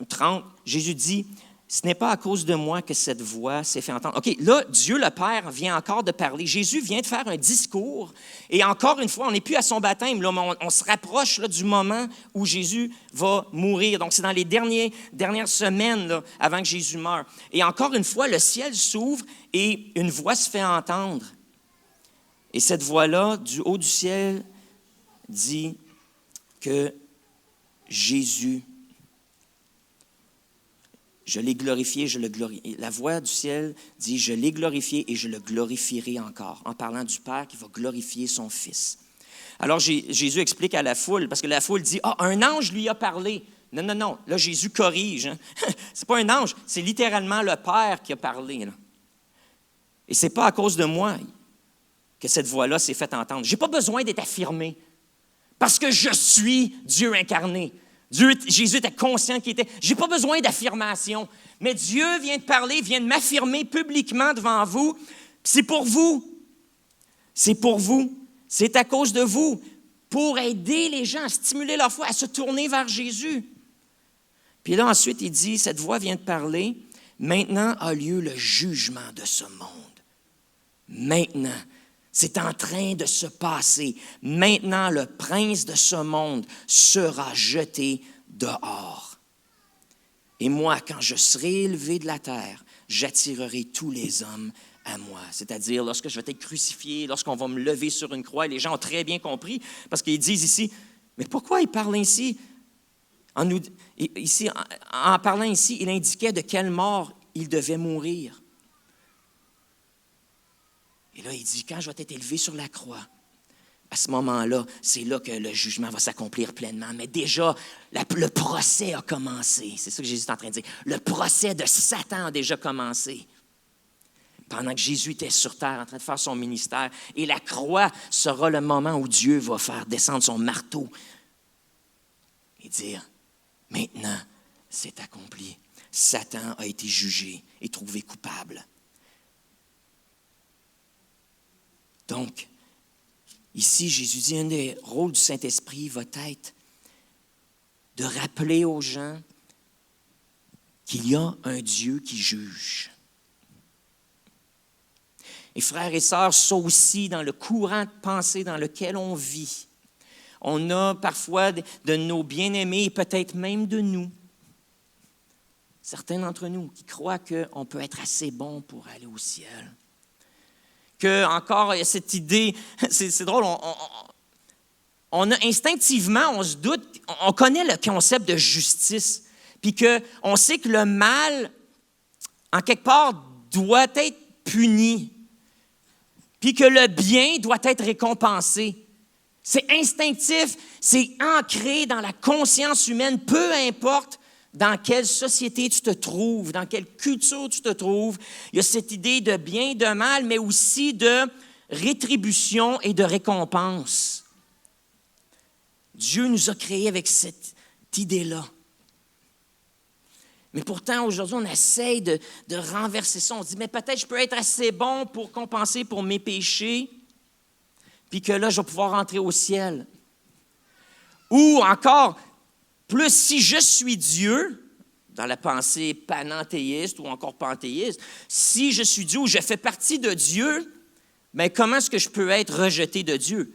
30, Jésus dit, « Ce n'est pas à cause de moi que cette voix s'est fait entendre. » OK, là, Dieu le Père vient encore de parler. Jésus vient de faire un discours. Et encore une fois, on n'est plus à son baptême, là, mais on se rapproche là, du moment où Jésus va mourir. Donc, c'est dans les dernières semaines là, avant que Jésus meure. Et encore une fois, le ciel s'ouvre et une voix se fait entendre. Et cette voix-là, du haut du ciel, dit que Jésus, je l'ai glorifié, je le glorifie. La voix du ciel dit, je l'ai glorifié et je le glorifierai encore, en parlant du Père qui va glorifier son Fils. Alors Jésus explique à la foule, parce que la foule dit, un ange lui a parlé. Non. Là, Jésus corrige. Hein? C'est pas un ange, c'est littéralement le Père qui a parlé. Là. Et c'est pas à cause de moi que cette voix-là s'est faite entendre. J'ai pas besoin d'être affirmé, parce que je suis Dieu incarné. Jésus était conscient qu'il était. Je n'ai pas besoin d'affirmation, mais Dieu vient de parler, vient de m'affirmer publiquement devant vous. C'est pour vous. C'est pour vous. C'est à cause de vous, pour aider les gens à stimuler leur foi, à se tourner vers Jésus. Puis là, ensuite, il dit, cette voix vient de parler, maintenant a lieu le jugement de ce monde. Maintenant. C'est en train de se passer. Maintenant, le prince de ce monde sera jeté dehors. Et moi, quand je serai élevé de la terre, j'attirerai tous les hommes à moi. C'est-à-dire, lorsque je vais être crucifié, lorsqu'on va me lever sur une croix, les gens ont très bien compris, parce qu'ils disent ici, mais pourquoi il parle ainsi? En parlant ici, il indiquait de quelle mort il devait mourir. Et là, il dit, quand je vais être élevé sur la croix, à ce moment-là, c'est là que le jugement va s'accomplir pleinement. Mais déjà, le procès a commencé. C'est ça que Jésus est en train de dire. Le procès de Satan a déjà commencé. Pendant que Jésus était sur terre en train de faire son ministère. Et la croix sera le moment où Dieu va faire descendre son marteau et dire, maintenant, c'est accompli. Satan a été jugé et trouvé coupable. Donc, ici, Jésus dit, un des rôles du Saint-Esprit va être de rappeler aux gens qu'il y a un Dieu qui juge. Et frères et sœurs, ça aussi, dans le courant de pensée dans lequel on vit, on a parfois de nos bien-aimés, et peut-être même de nous, certains d'entre nous qui croient qu'on peut être assez bon pour aller au ciel. Que encore, il y a cette idée, c'est drôle, on a instinctivement, on se doute, on connaît le concept de justice, puis qu'on sait que le mal, en quelque part, doit être puni, puis que le bien doit être récompensé. C'est instinctif, c'est ancré dans la conscience humaine, peu importe dans quelle société tu te trouves, dans quelle culture tu te trouves. Il y a cette idée de bien et de mal, mais aussi de rétribution et de récompense. Dieu nous a créés avec cette idée-là. Mais pourtant, aujourd'hui, on essaye de renverser ça. On se dit, mais peut-être je peux être assez bon pour compenser pour mes péchés, puis que là, je vais pouvoir rentrer au ciel. Ou encore, plus si je suis Dieu, dans la pensée panenthéiste ou encore panthéiste, si je suis Dieu ou je fais partie de Dieu, bien, comment est-ce que je peux être rejeté de Dieu?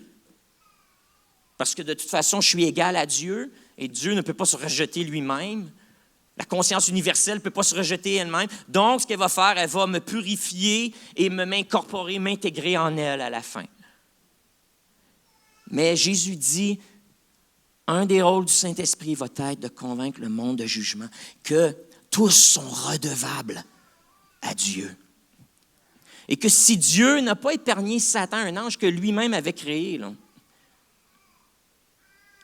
Parce que de toute façon, je suis égal à Dieu et Dieu ne peut pas se rejeter lui-même. La conscience universelle ne peut pas se rejeter elle-même. Donc, ce qu'elle va faire, elle va me purifier et m'incorporer, m'intégrer en elle à la fin. Mais Jésus dit, un des rôles du Saint-Esprit va être de convaincre le monde de jugement que tous sont redevables à Dieu. Et que si Dieu n'a pas épargné Satan, un ange que lui-même avait créé, là,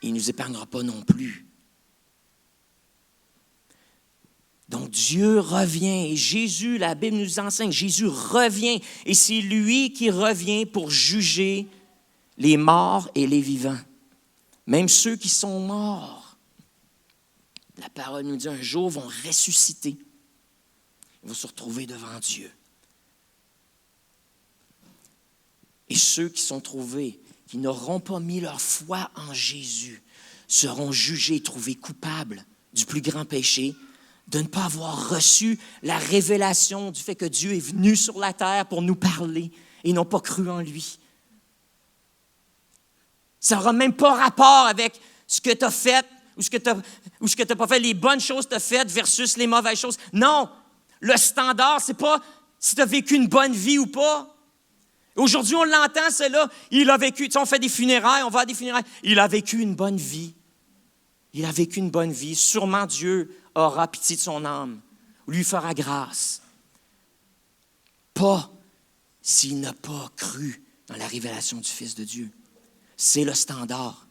il ne nous épargnera pas non plus. Donc Dieu revient et Jésus, la Bible nous enseigne, Jésus revient et c'est lui qui revient pour juger les morts et les vivants, même ceux qui sont morts. La parole nous dit un jour vont ressusciter, ils vont se retrouver devant Dieu. Et ceux qui sont trouvés, qui n'auront pas mis leur foi en Jésus, seront jugés, trouvés coupables du plus grand péché, de ne pas avoir reçu la révélation du fait que Dieu est venu sur la terre pour nous parler et n'ont pas cru en lui. Ça n'aura même pas rapport avec ce que tu as fait ou ce que tu n'as pas fait, les bonnes choses que tu as faites versus les mauvaises choses. Non, le standard, ce n'est pas si tu as vécu une bonne vie ou pas. Aujourd'hui, on l'entend, c'est là, il a vécu, tu sais, on fait des funérailles, on va à des funérailles, il a vécu une bonne vie. Il a vécu une bonne vie. Sûrement Dieu aura pitié de son âme, lui fera grâce. Pas s'il n'a pas cru dans la révélation du Fils de Dieu. C'est le standard.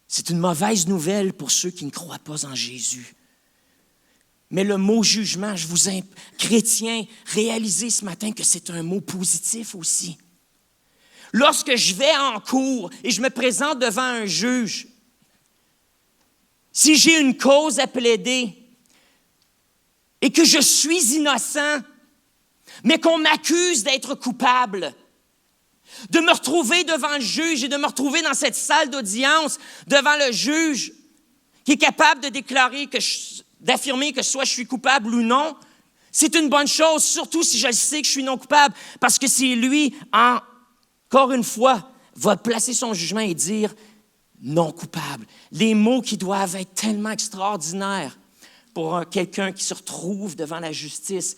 C'est une mauvaise nouvelle pour ceux qui ne croient pas en Jésus. Mais le mot jugement, je vous invite, chrétiens, réalisez ce matin que c'est un mot positif aussi. Lorsque je vais en cour et je me présente devant un juge, si j'ai une cause à plaider et que je suis innocent, mais qu'on m'accuse d'être coupable, de me retrouver devant le juge et de me retrouver dans cette salle d'audience devant le juge qui est capable de déclarer d'affirmer que soit je suis coupable ou non, c'est une bonne chose, surtout si je sais que je suis non coupable, parce que c'est lui, encore une fois, va placer son jugement et dire non coupable. Les mots qui doivent être tellement extraordinaires pour quelqu'un qui se retrouve devant la justice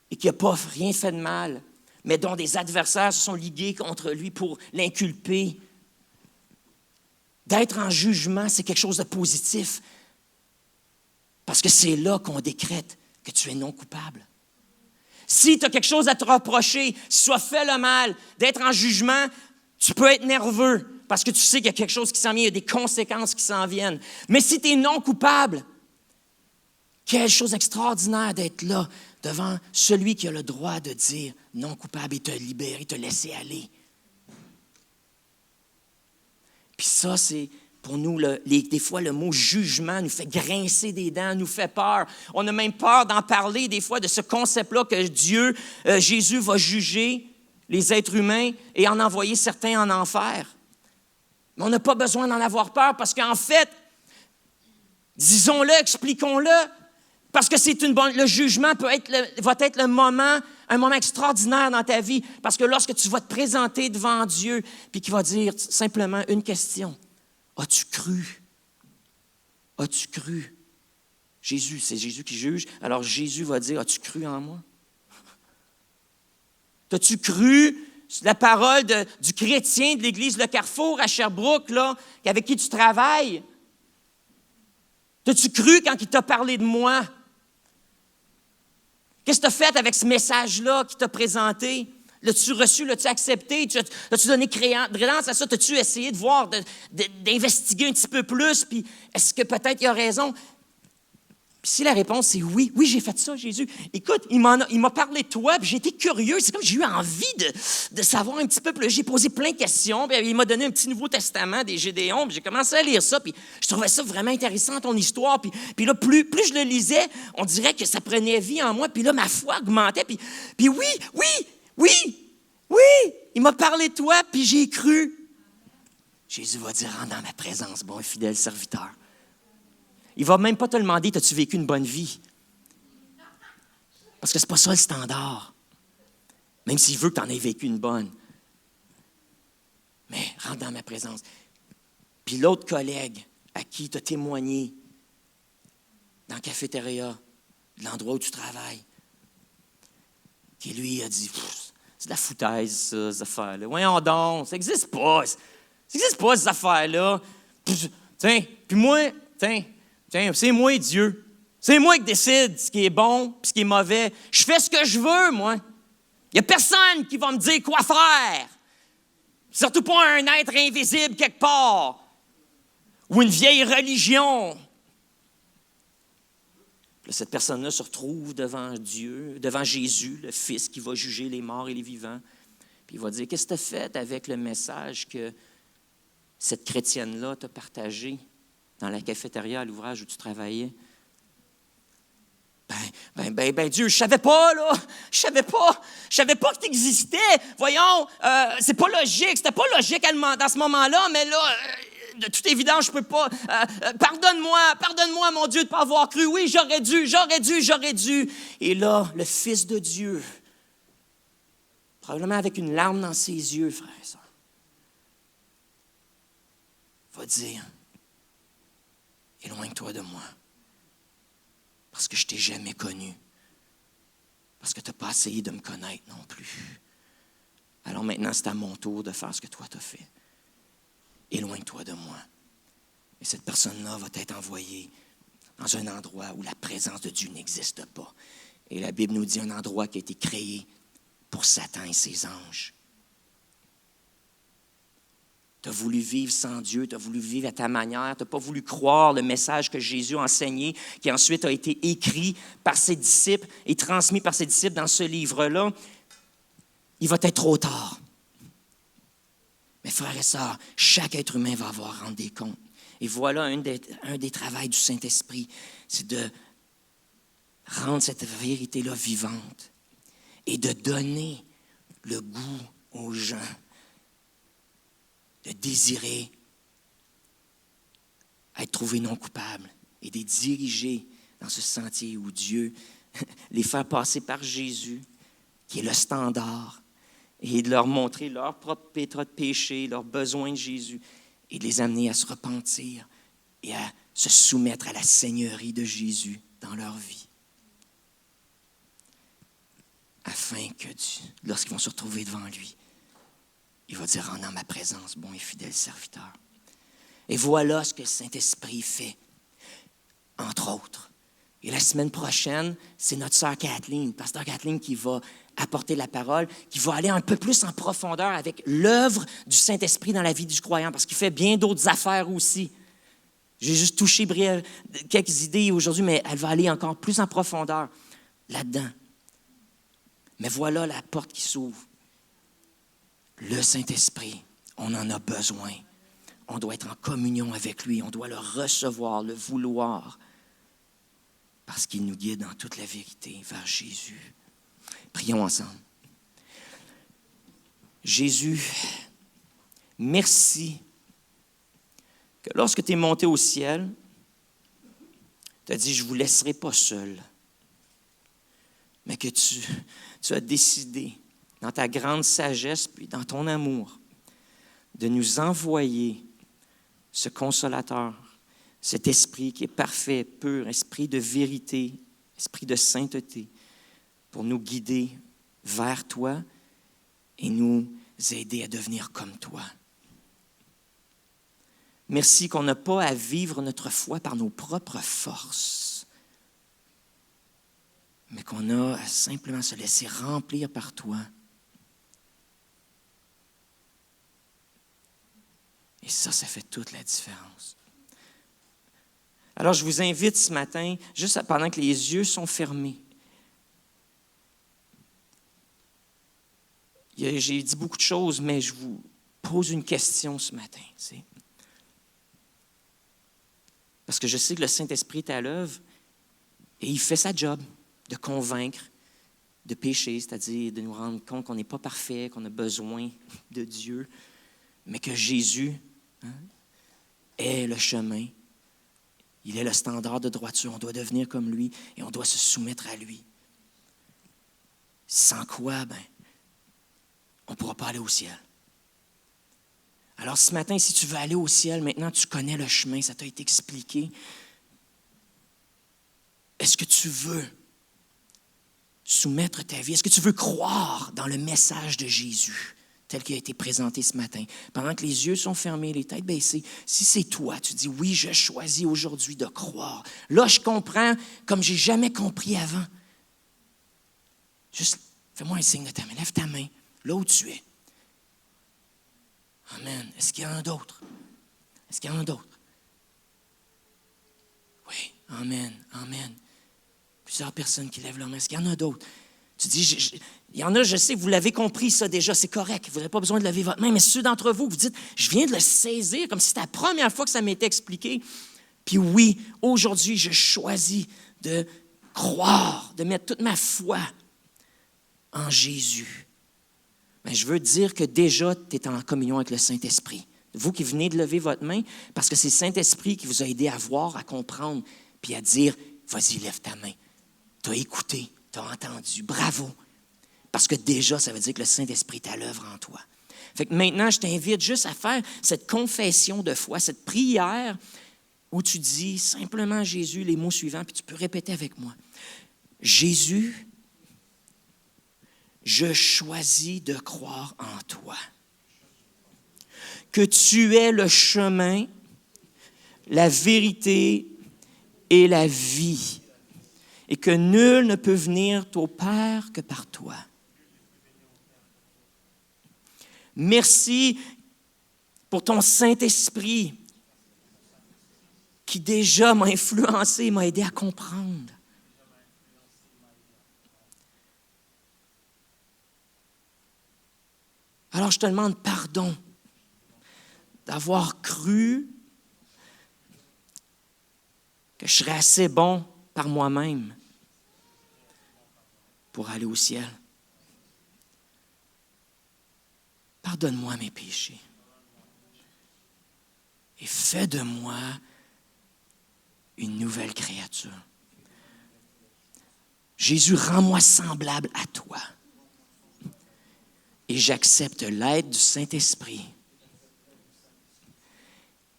et qui n'a pas rien fait de mal, mais dont des adversaires se sont ligués contre lui pour l'inculper. D'être en jugement, c'est quelque chose de positif, parce que c'est là qu'on décrète que tu es non coupable. Si tu as quelque chose à te reprocher, si tu as fait le mal, d'être en jugement, tu peux être nerveux parce que tu sais qu'il y a quelque chose qui s'en vient, il y a des conséquences qui s'en viennent. Mais si tu es non coupable, quelle chose extraordinaire d'être là devant celui qui a le droit de dire non coupable et te libérer, te laisser aller. Puis ça, c'est Pour nous, des fois, le mot jugement nous fait grincer des dents, nous fait peur. On a même peur d'en parler des fois de ce concept-là que Jésus va juger les êtres humains et en envoyer certains en enfer. Mais on n'a pas besoin d'en avoir peur parce qu'en fait, disons-le, expliquons-le, parce que le jugement va être un moment extraordinaire dans ta vie, parce que lorsque tu vas te présenter devant Dieu, puis qu'il va dire simplement une question. As-tu cru? As-tu cru? Jésus, c'est Jésus qui juge. Alors Jésus va dire, as-tu cru en moi? As-tu cru la parole du chrétien de l'Église Le Carrefour à Sherbrooke, là, avec qui tu travailles? As-tu cru quand il t'a parlé de moi? Qu'est-ce que tu as fait avec ce message-là qu'il t'a présenté? L'as-tu reçu, l'as-tu accepté? As-tu donné crédence à ça? As-tu essayé de voir, d'investiguer un petit peu plus? Puis est-ce que peut-être il a raison? Puis si la réponse est oui, j'ai fait ça, Jésus. Écoute, il m'a parlé de toi, puis j'ai été curieux. C'est comme j'ai eu envie de savoir un petit peu plus. J'ai posé plein de questions, puis il m'a donné un petit Nouveau Testament des Gédéons, puis j'ai commencé à lire ça, puis je trouvais ça vraiment intéressant, ton histoire. Puis là, plus je le lisais, on dirait que ça prenait vie en moi, puis là, ma foi augmentait. Puis oui, il m'a parlé de toi, puis j'ai cru. Jésus va dire, rentre dans ma présence, bon et fidèle serviteur. Il ne va même pas te demander, as-tu vécu une bonne vie? Parce que ce n'est pas ça le standard. Même s'il veut que tu en aies vécu une bonne. Mais rentre dans ma présence. Puis l'autre collègue à qui tu as témoigné dans la cafétéria, de l'endroit où tu travailles, qui lui a dit, c'est de la foutaise, ça, ces affaires-là. Voyons donc, ça n'existe pas. Ça n'existe pas, ces affaires-là. Tiens, puis moi, c'est moi, Dieu. C'est moi qui décide ce qui est bon et ce qui est mauvais. Je fais ce que je veux, moi. Il n'y a personne qui va me dire quoi faire. Surtout pas un être invisible quelque part. Ou une vieille religion. Puis là, cette personne-là se retrouve devant Dieu, devant Jésus, le Fils qui va juger les morts et les vivants. Puis il va dire, qu'est-ce que tu as fait avec le message que cette chrétienne-là t'a partagé dans la cafétéria à l'ouvrage où tu travaillais? Ben, Dieu, je savais pas, là. Je savais pas que tu existais. Voyons, c'est pas logique. C'était pas logique dans ce moment-là, mais là, de toute évidence, je peux pas. Pardonne-moi, mon Dieu, de ne pas avoir cru. Oui, j'aurais dû. Et là, le Fils de Dieu, probablement avec une larme dans ses yeux, frère et sœur, va dire, éloigne-toi de moi. Parce que je ne t'ai jamais connu. Parce que tu n'as pas essayé de me connaître non plus. Alors maintenant, c'est à mon tour de faire ce que toi t'as fait. Éloigne-toi de moi. Et cette personne-là va être envoyée dans un endroit où la présence de Dieu n'existe pas. Et la Bible nous dit un endroit qui a été créé pour Satan et ses anges. Tu as voulu vivre sans Dieu, tu as voulu vivre à ta manière, tu n'as pas voulu croire le message que Jésus a enseigné, qui ensuite a été écrit par ses disciples et transmis par ses disciples dans ce livre-là. Il va être trop tard. Mais frères et sœurs, chaque être humain va avoir à rendre des comptes. Et voilà un des travaux du Saint-Esprit, c'est de rendre cette vérité-là vivante et de donner le goût aux gens de désirer être trouvés non coupables et de les diriger dans ce sentier où Dieu les fait passer par Jésus, qui est le standard, et de leur montrer leur propre péché, leurs besoins de Jésus, et de les amener à se repentir et à se soumettre à la seigneurie de Jésus dans leur vie. Afin que, lorsqu'ils vont se retrouver devant lui, il va dire, en ma présence, bon et fidèle serviteur. Et voilà ce que le Saint-Esprit fait, entre autres. Et la semaine prochaine, c'est notre sœur Kathleen, pasteur Kathleen, qui va apporter la parole, qui va aller un peu plus en profondeur avec l'œuvre du Saint-Esprit dans la vie du croyant, parce qu'il fait bien d'autres affaires aussi. J'ai juste touché quelques idées aujourd'hui, mais elle va aller encore plus en profondeur là-dedans. Mais voilà la porte qui s'ouvre. Le Saint-Esprit, on en a besoin. on doit être en communion avec lui, on doit le recevoir, le vouloir, parce qu'il nous guide dans toute la vérité vers Jésus. Prions ensemble. Jésus, merci que lorsque tu es monté au ciel, tu as dit, je ne vous laisserai pas seul, mais que tu as décidé, dans ta grande sagesse, puis dans ton amour, de nous envoyer ce consolateur, cet esprit qui est parfait, pur, esprit de vérité, esprit de sainteté, pour nous guider vers toi et nous aider à devenir comme toi. Merci qu'on n'a pas à vivre notre foi par nos propres forces, mais qu'on a à simplement se laisser remplir par toi. Et ça fait toute la différence. Alors, je vous invite ce matin, juste pendant que les yeux sont fermés. J'ai dit beaucoup de choses, mais je vous pose une question ce matin. Parce que je sais que le Saint-Esprit est à l'œuvre et il fait sa job de convaincre de pécher, c'est-à-dire de nous rendre compte qu'on n'est pas parfait, qu'on a besoin de Dieu, mais que Jésus est le chemin. Il est le standard de droiture. On doit devenir comme lui et on doit se soumettre à lui. Sans quoi, on ne pourra pas aller au ciel. Alors ce matin, si tu veux aller au ciel, maintenant tu connais le chemin, ça t'a été expliqué. Est-ce que tu veux soumettre ta vie? Est-ce que tu veux croire dans le message de Jésus tel qu'il a été présenté ce matin? Pendant que les yeux sont fermés, les têtes baissées, si c'est toi, tu dis, oui, je choisis aujourd'hui de croire. Là, je comprends comme je n'ai jamais compris avant. Juste, fais-moi un signe de ta main. Lève ta main, là où tu es. Amen. Est-ce qu'il y en a d'autres? Est-ce qu'il y en a d'autres? Oui, amen, amen. Plusieurs personnes qui lèvent leur main. Est-ce qu'il y en a d'autres? Tu dis, il y en a, je sais, vous l'avez compris ça déjà, c'est correct. Vous n'avez pas besoin de lever votre main, mais ceux d'entre vous, vous dites, je viens de le saisir comme si c'était la première fois que ça m'était expliqué. Puis oui, aujourd'hui, je choisis de croire, de mettre toute ma foi en Jésus. Mais je veux dire que déjà, tu es en communion avec le Saint-Esprit. Vous qui venez de lever votre main, parce que c'est le Saint-Esprit qui vous a aidé à voir, à comprendre, puis à dire, vas-y, lève ta main. Tu as écouté, tu as entendu, bravo. Parce que déjà, ça veut dire que le Saint-Esprit est à l'œuvre en toi. Fait que maintenant, je t'invite juste à faire cette confession de foi, cette prière où tu dis simplement Jésus, les mots suivants, puis tu peux répéter avec moi. Jésus, je choisis de croire en toi. Que tu es le chemin, la vérité et la vie. Et que nul ne peut venir au Père que par toi. Merci pour ton Saint-Esprit qui déjà m'a influencé, m'a aidé à comprendre. Alors, je te demande pardon d'avoir cru que je serais assez bon par moi-même pour aller au ciel. Pardonne-moi mes péchés et fais de moi une nouvelle créature. Jésus, rends-moi semblable à toi. Et j'accepte l'aide du Saint-Esprit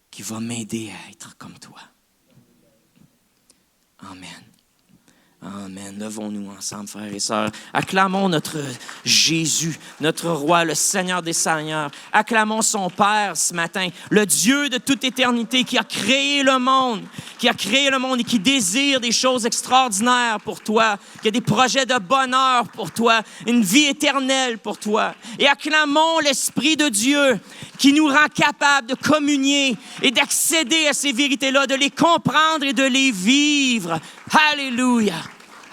qui va m'aider à être comme toi. Amen. Amen. Levons-nous ensemble, frères et sœurs. Acclamons notre Jésus, notre Roi, le Seigneur des Seigneurs. Acclamons son Père ce matin, le Dieu de toute éternité qui a créé le monde et qui désire des choses extraordinaires pour toi, qui a des projets de bonheur pour toi, une vie éternelle pour toi. Et acclamons l'Esprit de Dieu qui nous rend capables de communier et d'accéder à ces vérités-là, de les comprendre et de les vivre. Alléluia!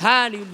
Alléluia!